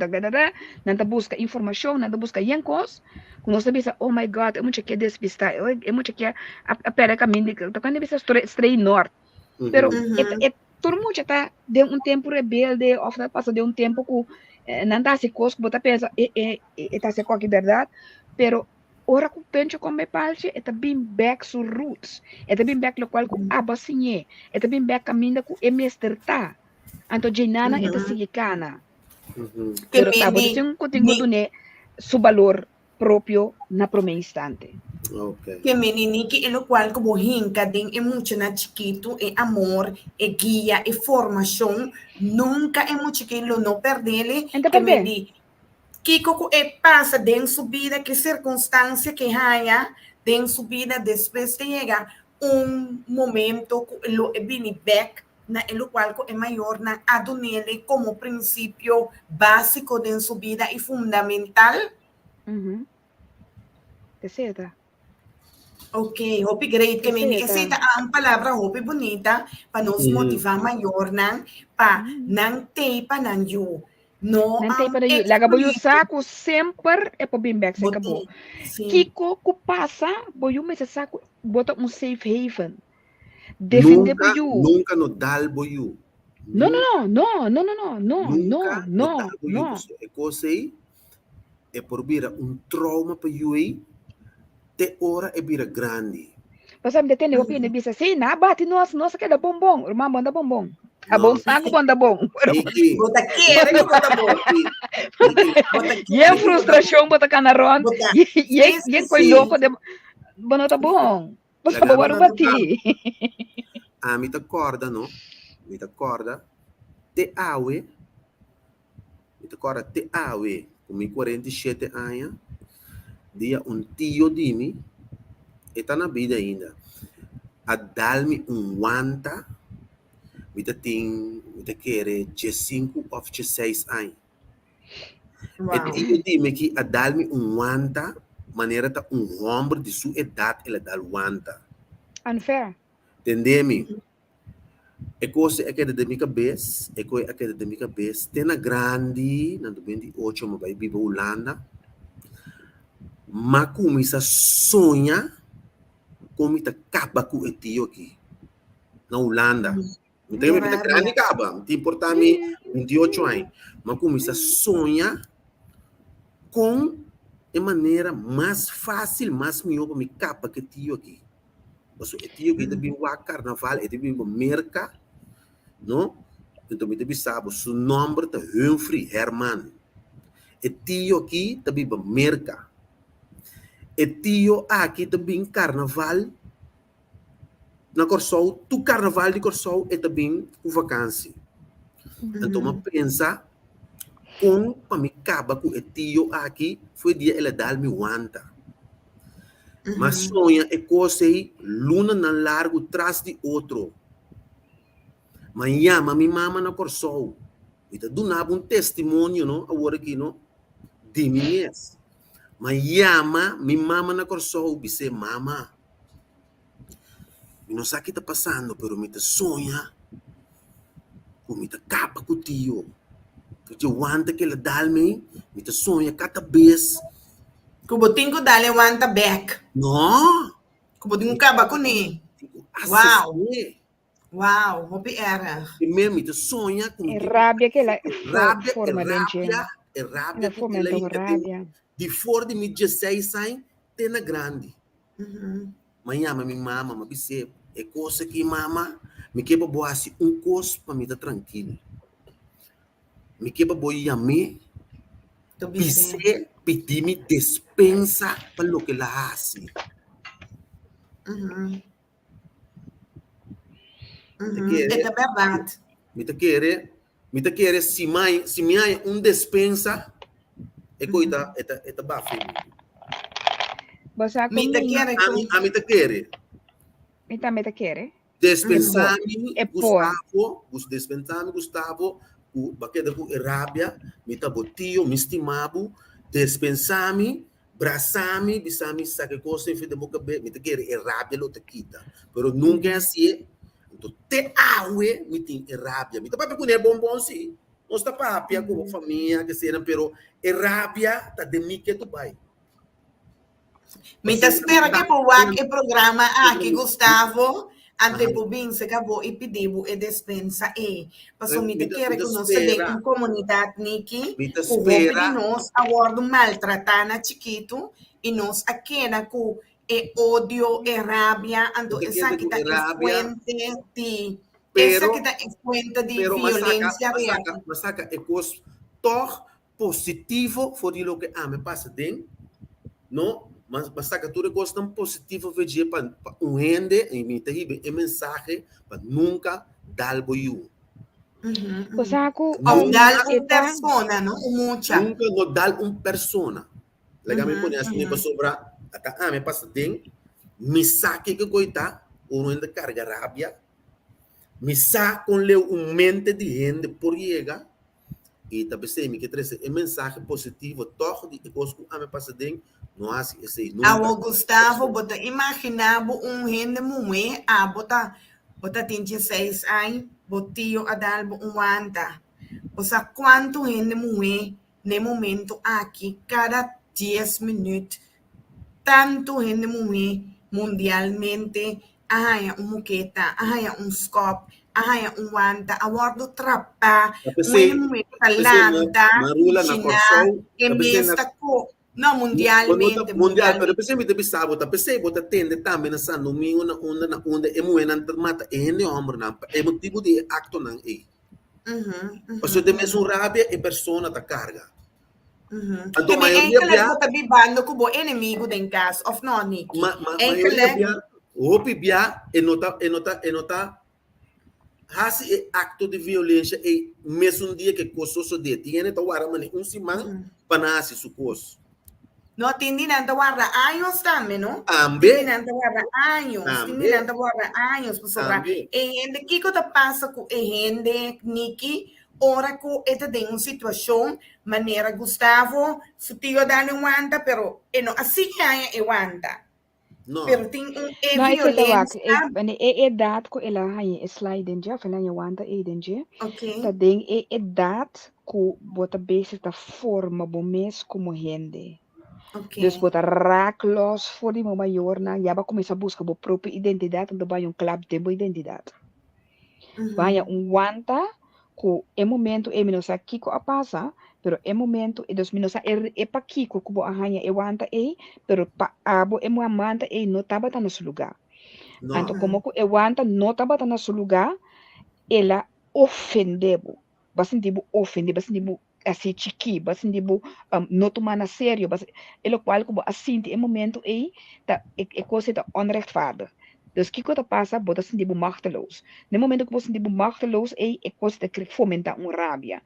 nanta busca informação, nanta busca yankos. Quando você pensa, oh my God, é muito que despistar, é muito que a pera caminho, tá quando pensa straight north. Pero todo mundo está de tempo rebelde, ou passa de tempo que não dá se coisa, você pensa, está se qualquer verdade, pero ora que penso como me parece, está bem back to roots, está bem back lo qual que abasinhe, está bem back caminho que é mesterta, então jenana está sigicana, pero tá, você tem conteúdo né, seu valor próprio na primeiro instante. Okay. Que menini que é o qual como hinca tem emocional chiquito, é amor, é guia, é formação, nunca é muito que ele não perde, que me que passa dentro sua vida, que circunstância que haya dentro sua vida, depois de chegar momento que ele vem back, na el qual é maior na adunele como princípio básico dentro sua vida e fundamental. Certo. Ok, hope great que me aceita ang palavra hope bonita para nos motivar maior para não ter para não you. No, não tem para you. Laga boyo saco sempre é para bem back se acabou. Kiko ku passa boyo me saco bota safe haven. Defende boyo. Nunca no dal boyo. No, no, no, no, no, no, no, Nunca no, notar o no. isso. É coisa aí, é por vira trauma para you aí, te hora é vira grande. Você me detém, eu pedi, disse assim, na bate, nossa, que dá bombom, irmã, manda bombom. A bom saco, manda bom. Eki, Bota querer que bota bom. Bota E querer a que bota frustração, bota canaron, bota. e foi louco de, bom, tá bom. Você Lagar vai bati. me te acorda, não? Me te acorda, te awe, me te acorda, te awe, com 47 anos, dia tio de mim, e tá na vida ainda. A dar-me wanta, me te querer 5 ou 6 anos. E Wow. tio de mim que a dar-me wanta, maneira tá homem de sua idade, ele dá wanta. Unfair. Entendeu-me? É coisa é que da minha cabeça, é coisa é que da minha cabeça. Tem na grande, na 28, mas vai viver Holanda. Mas começa a sonhar como está acaba com o tio aqui, na Holanda. Não tem uma grande acaba, não tem importar me 28 anos. Mas começa a sonhar com a maneira mais fácil, mais melhor para me capa que tio aqui. Mas o tio aqui também vai carnaval, ele também vai merca, não? Então, me sabe, o nome é Humphrey Herman. E tio aqui também vai merca. E tio aqui também carnaval. Na Corsol, tu carnaval de Corsol é também o vacância. Então, eu pensa, com para me acaba com o tio aqui, foi dia ele dar-me wanta. Mas sonha é coisa aí, luna na largo, atrás de outro. Mas chama minha mama na Corsol. Então, do nada um testemunho, não? Agora aqui, não? De mim. Mas chama minha mama na Corsol, disse, mama, eu não sei o que está passando, mas me sonha, me capa com o tio. Porque eu ando que ele dá-me, me sonha cada vez. Kubo tingo dale wanta back. Não! Kubo tingo caba com ni. Wow. Wow, hopi era. Primeiro me sonha com É rábia que ela é rábia que fomenta rábia. De fora de mim 16 anos, tem na grande. Manhã, minha mama, me disse, é coisa que mama, me quebra boa assim, coisa para me estar tranquilo. Me quebra boa e a mim, pise, pedir-me dispensa para o que ela faz. É verdade. Me te querer, se minha dispensa, é coisa, é bafe. Me te querer. A me te querer. Me te querer. Dispensar-me, Gustavo, dispensar-me, Gustavo, baqueda com rábia, me tá botio, me estimavo, dispensar-me, braçar-me, bisar-me, sabe coisa, em de boca me te querer, é rábia, lo te quita. Pero nunca é assim. Então, te aue, me tem rábia. Me tá para pegar bombom, sim. Nós tá papia como família, que seja, pero é rábia, tá de mim que tu vai. Me te espera que por o programa aqui, Gustavo, ante por bem se acabou e pediu e dispensa e passou me te quer que nós tem uma comunidade niki, o roupa de nós agora maltratar na chiquito e nós aqui na com e ódio e rabia, ando essa que tá fuente de essa que tá fuente de violência real. Mas saca é coisa tão positivo for o que me passa dentro, não? Mas saca tudo coisa tão positivo veja para ende e me tem mensagem para nunca dar boiu. Cosaco, dar persona, não? Mucha. Nunca no dar persona. Legal me põe assim para sobrar. Até me passa dentro. Me saque que coita, ou ainda carga rábia. Me saca com leu mente de gente por chega. E também sei que traz mensagem positivo, todo de coisa que me passa dentro. Não há esse nunca. Gustavo, bota imaginava gente mulher, bota 26 anos, botio a dar wanta. O sea, quanto gente mulher no momento aqui, cada 10 minutos, tanto gente mulher mundialmente, há muqueta, há scope, Ahaya wanta awardo trapa Tapos muito talanta marula na China Corsol, e tapos mesta ko no mundialmente mundial, pero depois me bisabo, tapos bota tende também na san domingo na onda e muena mata e ne homem na e motivo de acto nang e. O so de mesmo rabia e persona ta carga. E me enkeles bota bibando kubo inimigo den caso of no Nikki. Maioria bia, hopi bia e nota hasi e acto de violência e mesmo dia que coso so detiene ta wara mani simang panasi su coso. No, tindi nanta guarda años también, ¿no? Ambe. Tindi nanta guarda años, pues sobra. Gente, ¿qué te pasa con gente, Nikki? Ora que esta de una situación, manera Gustavo, su tío dale aguanta, pero no, así que hay aguanta. No. Pero tiene No, violencia. Edad ko ela hay slide dia, fela ya wanta dia. Okay. Ta ding edad ko bota base ta forma bo mes como gente. Okay. Dus bota raklos voor die maior na ya ba começa a buscar bo própria identidade, onde vai club de bo identidade. Vai wanta ko e momento e menos aqui ko a passa, pero e momento e dos menos e pa kiko ko bo ahanya e wanta pero pa abo e muamanta no taba ta no seu lugar. No. Então como ko e wanta no taba ta no seu lugar, ela ofendebo. Basin dibo ofende, basin dibo assim chiqui, basin dibo no tomar na sério, basin elo qual ko assim e momento ta e coisa ta onrechtvaardig. Dus kiko ta passa, bota assim dibo machteloos. No momento que você dibo machteloos e coisa ta fomenta rabia.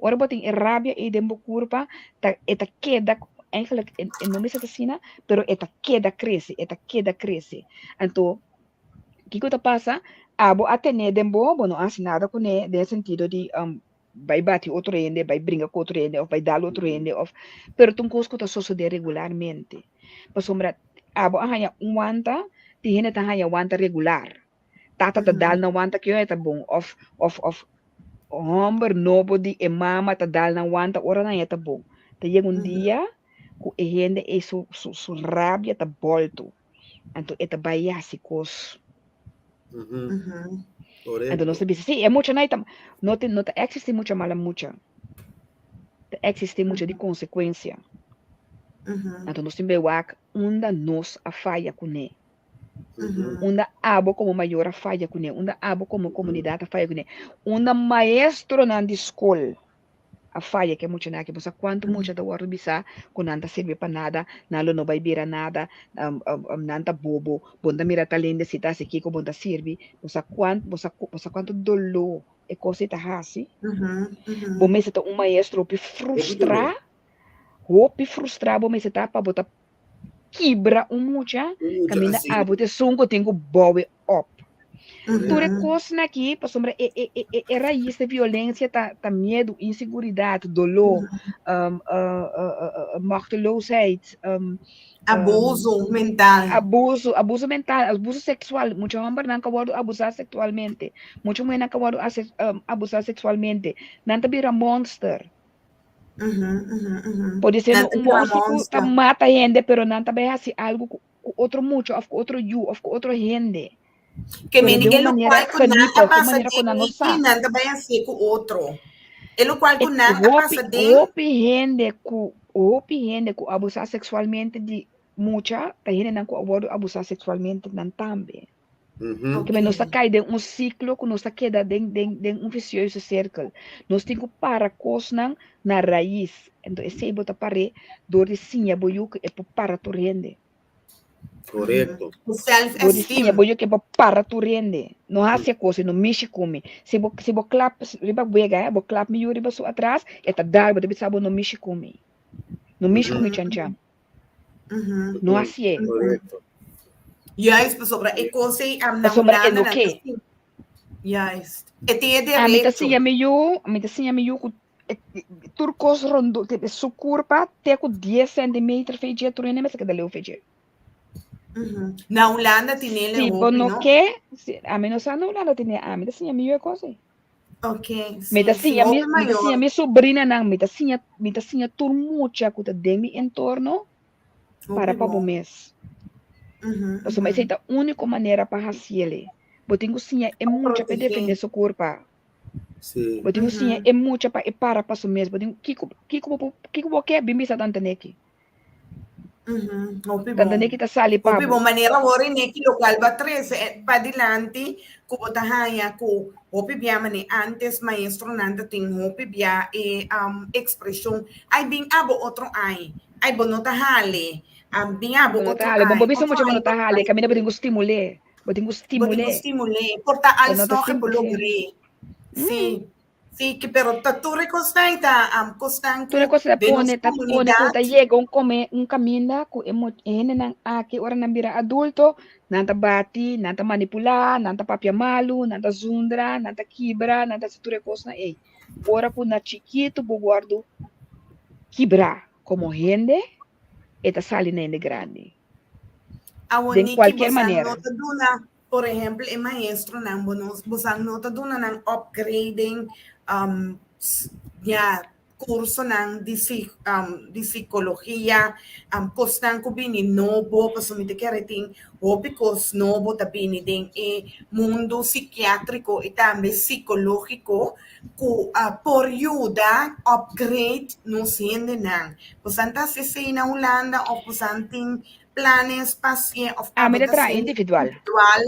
Ora botin rabia dembo curva ta eta queda eigenlijk não me assassina, pero eta queda cresce. Então kiko ta passa, abo atene dembo, não assinada com ne, de sentido de vai bater outro ende, vai brincar com outro ende, ou vai dar outro ende, pero tu cosco ta suceder regularmente. Mas sombra, abo ahanya wanta, tihene ta hanya wanta regular. Tata ta dal na wanta kyo eta bom, of homber nobody e mama ta dal na wanta ora na eta bom. Ta yeng dia, ku e hende e su rabia ta bolto. Anto eta bayasi kos. Então não se diz, sim, é muita não existe muita mala muita. Existe muita de consequência. Então nós temos onda nós a falha com ele. Onda abo como maior a falha com ele. Onda abo como comunidade a falha com ele. Onda maestro na escola a falha que é muito na que você quanto muito da hora bisa com nada serve para nada, nalo não vai virar nada, nada bobo, bonda mira talento se tá se que bonda serve, você quanto dolor é coisa tá assim. Bom mês tá maestro pe frustrar, bom mês tá para botar quebra mucha, camina bote sungo tenho bowe up. Tudo coisa aqui, para sombra é raiz de violência, tá medo, inseguridade, dolor, machteloosheid, abuso mental, abuso mental, abuso sexual. Muitos homens não acabam abusar sexualmente, muitos mulheres não acabam abusar sexualmente, não tá vira monster. Pode ser um monstro que mata gente, pero não tá bem assim algo com outro muito, com outro ou com outro gente. Que me diga o qual que nada passa de que nada vai assim com outro. O qual que nada passa de Hopi gente que abusar sexualmente de muita, tá gente não que abusar sexualmente não também. Que nós cai de ciclo que nós queda de vicioso círculo. Nós temos que parar coisas na raiz. Então esse bota pare dor de sinha boiu que é para tu rende. Correto. O self-esteem. Boyo que para tu rende. Não há se coisa, não mexe come. Se bo clap, riba buega, bo clap mi riba su atrás, eta dar, deve saber não mexe come. Não mexe come chancha. Não há se. Correto. Yes, sobre e coisa am na na que. Yes. E tem de a mita sia me yo turcos rondo, te su curva, te com 10 cm feijão, tu nem mais que dele o feijão. Na Holanda tem ele sim, no que a menos na Holanda tem a mim assim a minha coisa. Ok. Me assim a minha sobrinha não me assim tur mucha que tá dentro do entorno para o mês. Então mas é a única maneira para fazer Botinho sim é muito para defender seu corpo. Sim. Botinho sim é muito para para o mês. Botinho kiko quer bimbisa tanto neki. Opi Tanto bom. neki tá sali pa. Opi bom maneira ora neki local ba 13 pa dilante ku botahaya ku opi bia mane antes maestro nanda ting opi bia expressão ai bing abo outro ai bonota hale bing abo outro Bonotale, bom bisa mo outro siya bonotale, kami na botinho stimule. Botinho botinho stimule. stimule porta als Bonota nog e stimule. Sì, sì, che però tatture costaita Tudo costanco coisa denos tá pone ku ta comunidade llega um caminho ku ene nang aki ora nang bira adulto, nanta bati, nanta manipula, nanta papia malu, nanta zundra, nanta kibra, nanta tudo coisa ei. Ora ku na chiquito bu guardo kibra como rende eta sali na ende grande. De awoniki qualquer bosang maneira. nota duna, por exemplo, e maestro nang bosang nota duna nang upgrading ya curso nang di psicologia kostan ko bini nobo pasumite kerating o because nobo tabini ding e mundo psiquiátrico e tambe psicológico ku por ayuda upgrade no siende nang posanta se na Holanda o posanting planes pasie of A medida tra abotasen individual. individual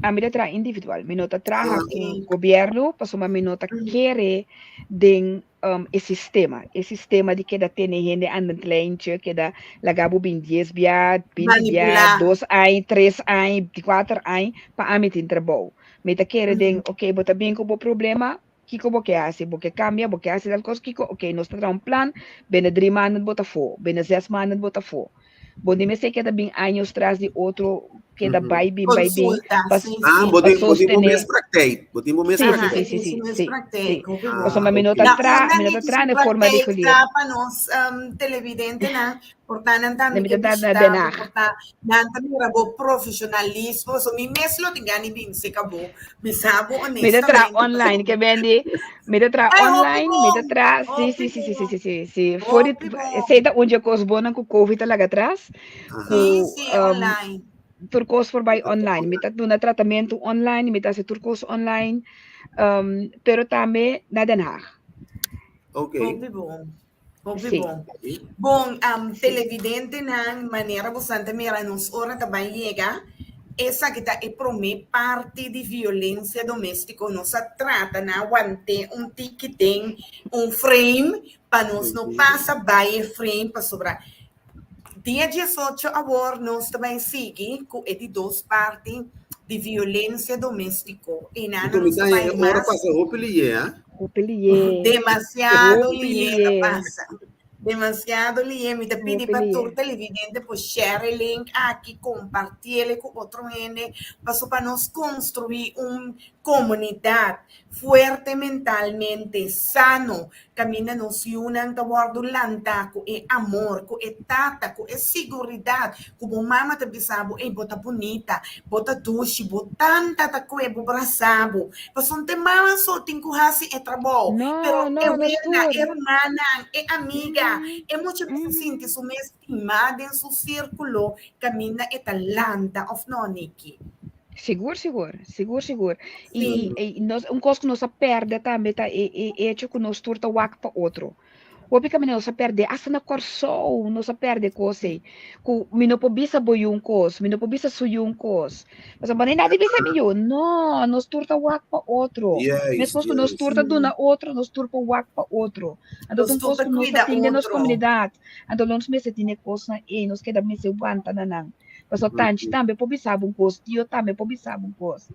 A medida tra individual. Minota traha com okay. governo, passou uma minota querer den e sistema de que da tem gente andando lente, que da lagabo bin 10 bia, 20 bia, Manipular 2 ai, 3 ai, 4 ai, pa amit in trabalho. Meta querer den, ok, bota bem com o problema, Kiko bo que hace, bo que cambia, bo que hace tal cosa, Kiko, ok, nós tra um plan, bene 3 maanden bota fo, bene 6 maanden bota fo. Bom, me sei que da bem anos traz de outro que da vai bem, consulta, sim, Ah, sim. para botin mo mes sostener. praktijk. Botin mo mes Sim, sim, Aham, sim, praktijk. sim, isso sim, mesmo sim, sim. pratica, ouvi bom. Passou uma Ah, okay. Na minuto que se atrás, forma de pratica escolher. para nós televidente, né? Portanto, Na também que minuto da visitar, denar. portanto, não também o profissionalismo, so me mesmo tem ganho bem, se acabou, me sabe Minuto tra honestamente, online, que vende. Minuto tra ai, online, minuto tra, sim, sim, sim, sim, sim, sim, sim, sim. Foi, ouvi bom, sei da onde que os bonan com Covid lá atrás, Aha. sim, com sim, online, turcos por by online, mita do na tratamento online, mita se turcos online, pero também na denar. Okay. ouvi bom. Ouvi Sim, bom. Bom, sim. televidente na maneira bastante mira nos ora também chega essa que está é parte de violência doméstica não se trata na aguante que tem frame para nós não passa by frame para sobrar dia 18 agora nós também seguir com de duas partes de violência doméstica e Ito nada nós mitaya também ora mais pasa hopefully yeah. Hopelier, demasiado liega hopelier, passa. Demasiado liega. Me te pedi para tu hopelier. televidente, pues share el link aqui, compartilhe com outro gente, para nós construir uma comunidade fuerte mentalmente, sano, camina nos unan taward lanta, com amor, com tata, com segurança, como mama te bisabo, bota bonita, bota duche, botanta ta kwe, bobrasabo. Pasonte mama so tinkuhasi e trabalho, pero No, é no, no buena, tour. hermana, é amiga, é muito se sente Mhm. suma estimada em seu círculo, camina e talanta of no, Nikki. Seguro, seguro, seguro, seguro. Sim. Nós, coisa que nós perde também, tá, é que nós turta o para outro. O que nós perde, asa na corso, nós perde coisa. Que mi não pobisa boyung cos, mi não pobisa suyung cos. Mas a maneira de bisa miyo, no, nós turta o para outro. Mas Yes, coisa que nós yes. turta do na outro, nós turta o para outro. Então, Nos coisa tuta que nós cuida tem na nossa outro. comunidade. Então, nós mesmo tem coisa e nós queda mesmo banta na nang. Paso tanti também pobisabong post, tio também pobisabong post.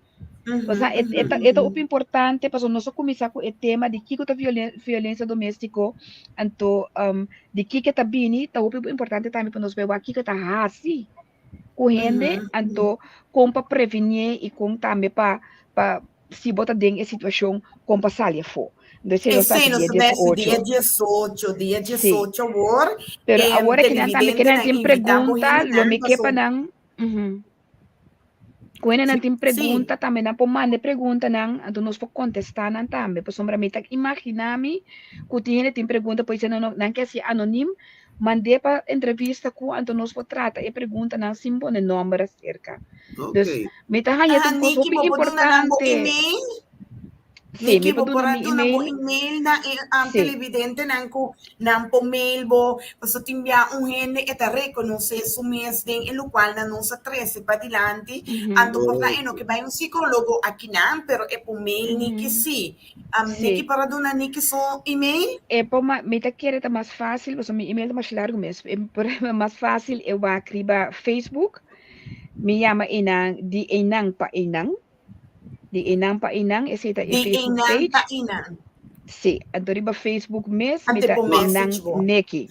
Basta ito o importante paso nós começar com o tema de que a violência doméstica anto de que tá bini tá o importante também para nós ver aqui que tá assim correndo anto como para prevenir e como também para se botar dentro da situação como para sair fora. Então, se nós está Esse dia nos tivesse 18. dia Sim. 18 agora, Pero agora que também que televidente não na tem invitamos pergunta, gente lo me na quepa passou. não. Kung ano natin Sim. pergunta, também na pomande pergunta nang, ando nos po contestar nang tambe. Po sombra may tag imaginami, kung tiyan natin pergunta, po isa nang kasi anonim, mandei para entrevista com anto nós po trata e pergunta na simbo na número cerca. Dus Okay. mitahan ito po Niki, super po na lang po importante. email. Sim, Niki, me po pagduna para mi doon na po email. email na Sim. televidente nang ko nang po mail bo paso timbya un hende eta reconoce su mes din el cual na non sa 13 pa dilante ando por na eno que vai un psicólogo aqui nan pero e po mail Niki si Niki para doon na Niki so email po mita quer tá mais fácil, você mi email tá mais largo mesmo. Mais fácil eu vou escrever Facebook. Me chama inang di inang pa inang. Di inang pa inang esse tá di Facebook inang page. pa inang Sim, adori ba Facebook mes ate mita po inang message bo neki.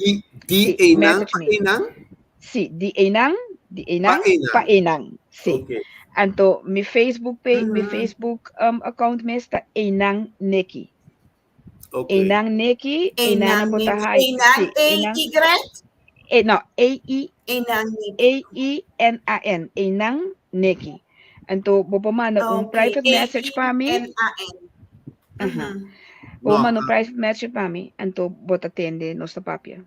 Di Sim, inang message pa me. inang? Sim, di inang pa inang. Sim. Okay. Anto mi Facebook page, mi Facebook account mes ta inang neki. Okay. Inang neki, inang inang botahay. inang Inang no, inang A-E-N-A-N, inang neki. Anto bopamana un private message pa mi. N-A-N. Bopamana un private message pa mi. Anto botatende nostra papia.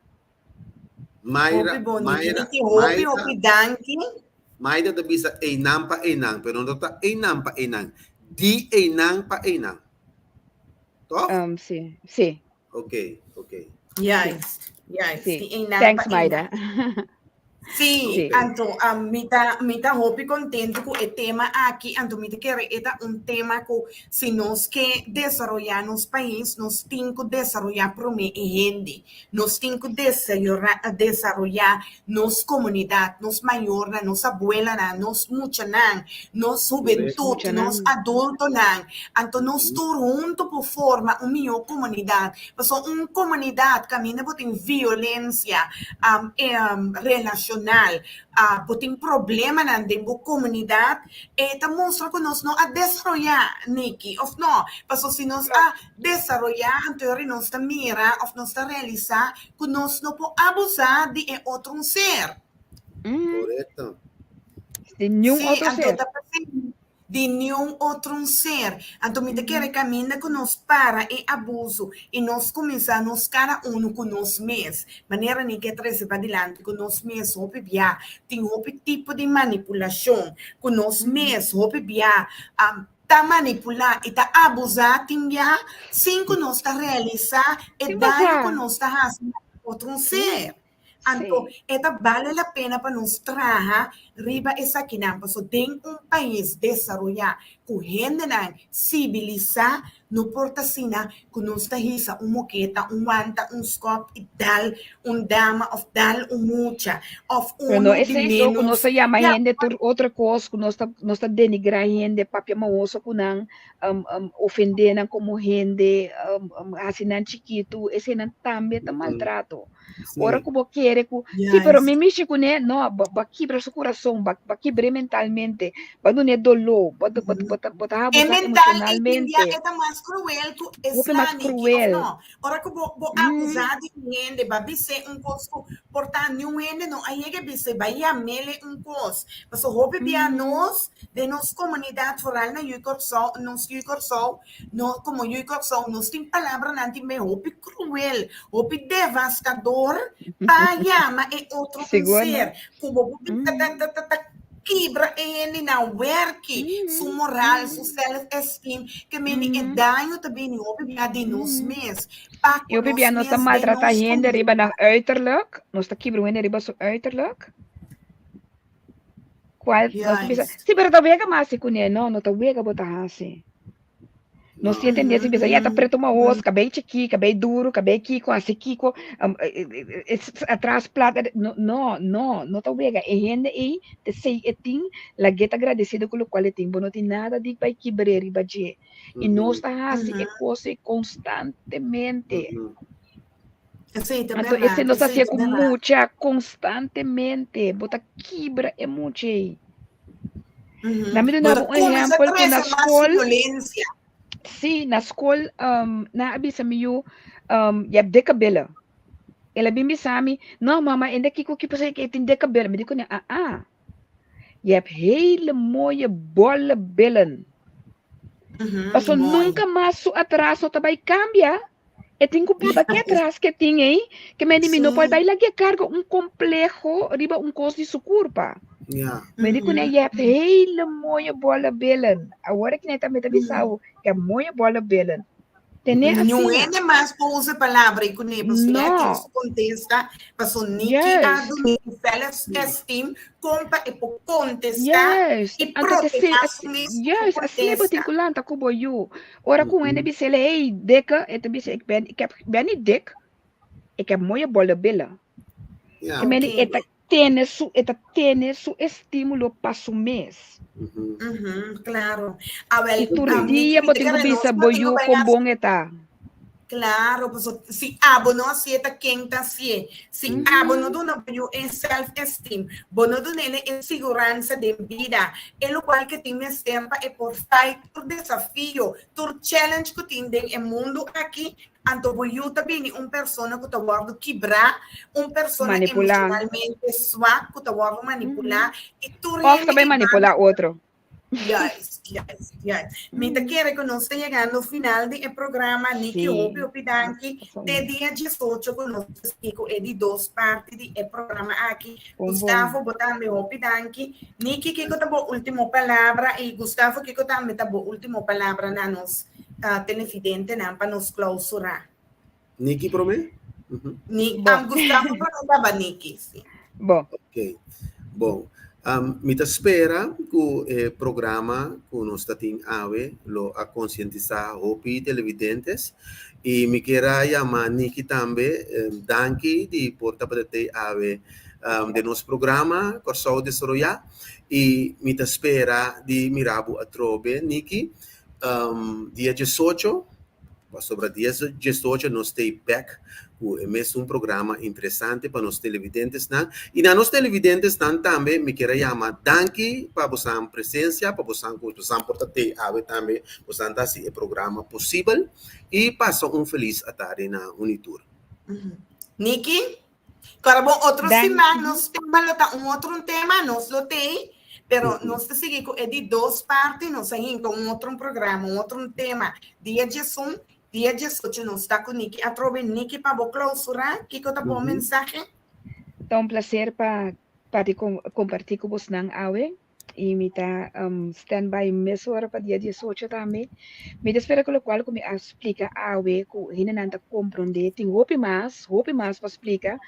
Mayra, Hopi, danki. Mayra da bisa inang pa inang, pero no ta inang pa inang. Di inang pa inang. To? Sì, sì. Okay. Yes. Sì. Di inang Thanks, pa Mayra. Sim, Okay. anto mita hopi contente com o tema aqui, anto mita querer eta tema que se nós que desarrollar nos país, nós temos que desarrollar para mim gente, nós temos que desarrollar nos comunidade, nos maior, nos abuela, nos mucha nos juventude, nos adulto anto nós todos juntos por forma uma melhor comunidade, mas uma comunidade caminha por violência relacional tem problema na dentro comunidade e tá mostra que nós não a desarrollar Niki of não passo se nós a desarrollar anterior nós tá mira of nós tá realizar que nós não pode abusar de outro ser Correto. De nenhum outro ser. De nenhum outro ser. Então, me quer caminhar que nós para e abuso e nós começamos cada um com nós mesmos. Maneira nem que trazer para diante com nós mesmos, hope bia, tem outro tipo de manipulação com nós mesmos, hope bia, tá manipular e tá abusar, tem bia, sem que nós tá realizar e dar que nós tá fazendo outro ser. Então, vale a pena para nós trazer riba essa quinamba. So, tem país desenvolvido que gente civilizar, não importa se que nós está hisa moqueta, wanta, scope e dal, dama, of dal, mucha, of Pero esse é isso que nós chama gente por outra coisa, que nós está denigrar gente, papia maoso que não ofender como gente, assim não chiquito, esse não também tá maltrato. Ora como quer que sim, pero me mexe com né, não, ba quebra seu coração, ba quebra mentalmente, ba não é dolor, ba emocionalmente. É mais cruel que esse mais cruel. Não, ora que vou abusar de gente, ba bise costo portar nenhum gente não, aí que bise vai amele costo. Mas o hobby bia nós de nos comunidade rural na Yucorso, no como Yucorso, nós tem palavra nanti me hobby cruel, hobby devastador. Payama é outro ser. Como quebra ele na work, sua moral, sua self-esteem, que me é danho também no obra de nós mesmos. Eu bebia nós está maltratar gente riba na uiterlijk, nós está quebrando riba so uiterlijk. Qual nós bisa? Si pero tawega masi kunya no, no tawega botar assim. Nós se entender se bisa, tá preto uma os, cabei chiqui, cabei duro, cabei kiko, assim kiko, atrás plata, não tá vega. E gente aí, te sei etim, la geta agradecido com o qual tem, não tem nada de vai quebrar riba de. E nós tá assim, é coisa constantemente. Então, esse nós assim com muita constantemente, bota quebra é muito aí. Na medida um exemplo que na escola sim, na escola, na abisa miyo, yab de cabelo. Ela bim bisami, não, mama, ainda kiko que você que tem de cabelo, me digo niya, yab hele mooie bolle billen. Paso nunca mais su atraso tabay cambia, E tenho para aqui atrás que tem aí, que me não Sim. pode bailar que carga complejo, riba costo de sucurpa. Yeah. Me dico na yep, hele mooie bolle billen. Agora que neta me tá bisau, que é mooie bolle billen. Tener Não assim, é demais para usar palavra e conhecer, você é que não, isso contesta, para o Niki yes, do self-esteem, compra e por contestar yes. e Anta que se, proteger a mesmo yes, assim é botin contesta. kulanta kubo you. Ora com ele bisele, hey, deka, et bise, ik ben niet dik, ik heb mooie bolle billen. Yeah. Que meni, eta tiene su estímulo para su mês. Claro. A ver, E tur dia botin ko bisa boyu com bom eta. Claro, pues si abono si eta quenta si si abono do na boyo em self-esteem, bono do nele em segurança de vida, e lo qual que tem tempo é por fight por desafio, por challenge que tem em mundo aqui, anto boyo também persona que tá guardo quebrar, persona Manipular. emocionalmente suave que tá guardo manipular e tu Ou também manipular outro. Yes. Mita quiere que nos esté llegando al final del programa, Niki Obvio Pidanki, de día 18 con nos explico de dos partes del programa aquí. Gustavo botando o Pidanki, Niki Kiko tabo último palabra y Gustavo Kiko también tabo último palabra na nos televidente na para nos clausurar. Niki prome? Gustavo para Niki, sim. Bom. Ok. Bom. Mi spera que o programa que nós estamos a conscientizar os televidentes e me quero chamar Niki também, danke de porta para ter de nosso programa Corso de Soroya e me spera de mirabo a trobe Niki dia 18 sobre dia 18 nós estamos back é mesmo programa interessante para os televidentes e na nos televidentes também me quero chamar danke para vossa presença para vossa portate também vossa esse programa possível e passa feliz tarde na Unitur. Niki, claro, outro semana nós temos outro tema nós lo tem, pero nós seguimos de duas partes nós seguimos com outro programa outro tema dia 18 não está com Niki. Atrove Niki para clausurar. Que tá bom mensagem? Então, prazer para compartilhar com vocês na aula. E me tá stand-by mesmo hora para dia 18 também. Me espera com o qual me explica a aula que não está compreender. Tem roupa mais para explicar.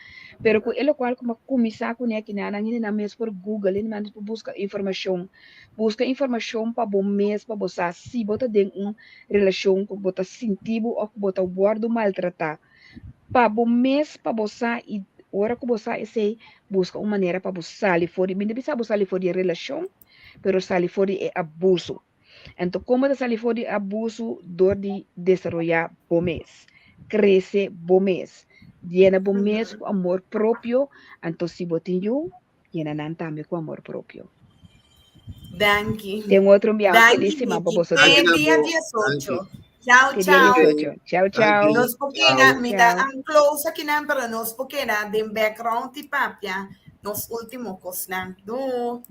Pero com ele qual como começar com ele que não mesmo por Google, ele manda para buscar informação. Busca informação para bom mês para você se bota dentro relação com bota sentido ou com bota guardo maltratar. Para bom mês para você e hora que você esse busca uma maneira para você sair fora. Me deve saber sair fora de relação, pero sair fora é abuso. Então como sair fora de abuso, dor de desenvolver bom mês, crescer bom mês, llena bom mês com amor próprio. Então se botinho, llena também com amor próprio. Danke. Tem outro meu felíssima para você. É dia 18. Tchau. Nos poquena, me dá close aqui na para nós poquena, de background de papia, nos últimos cosnan. Bom.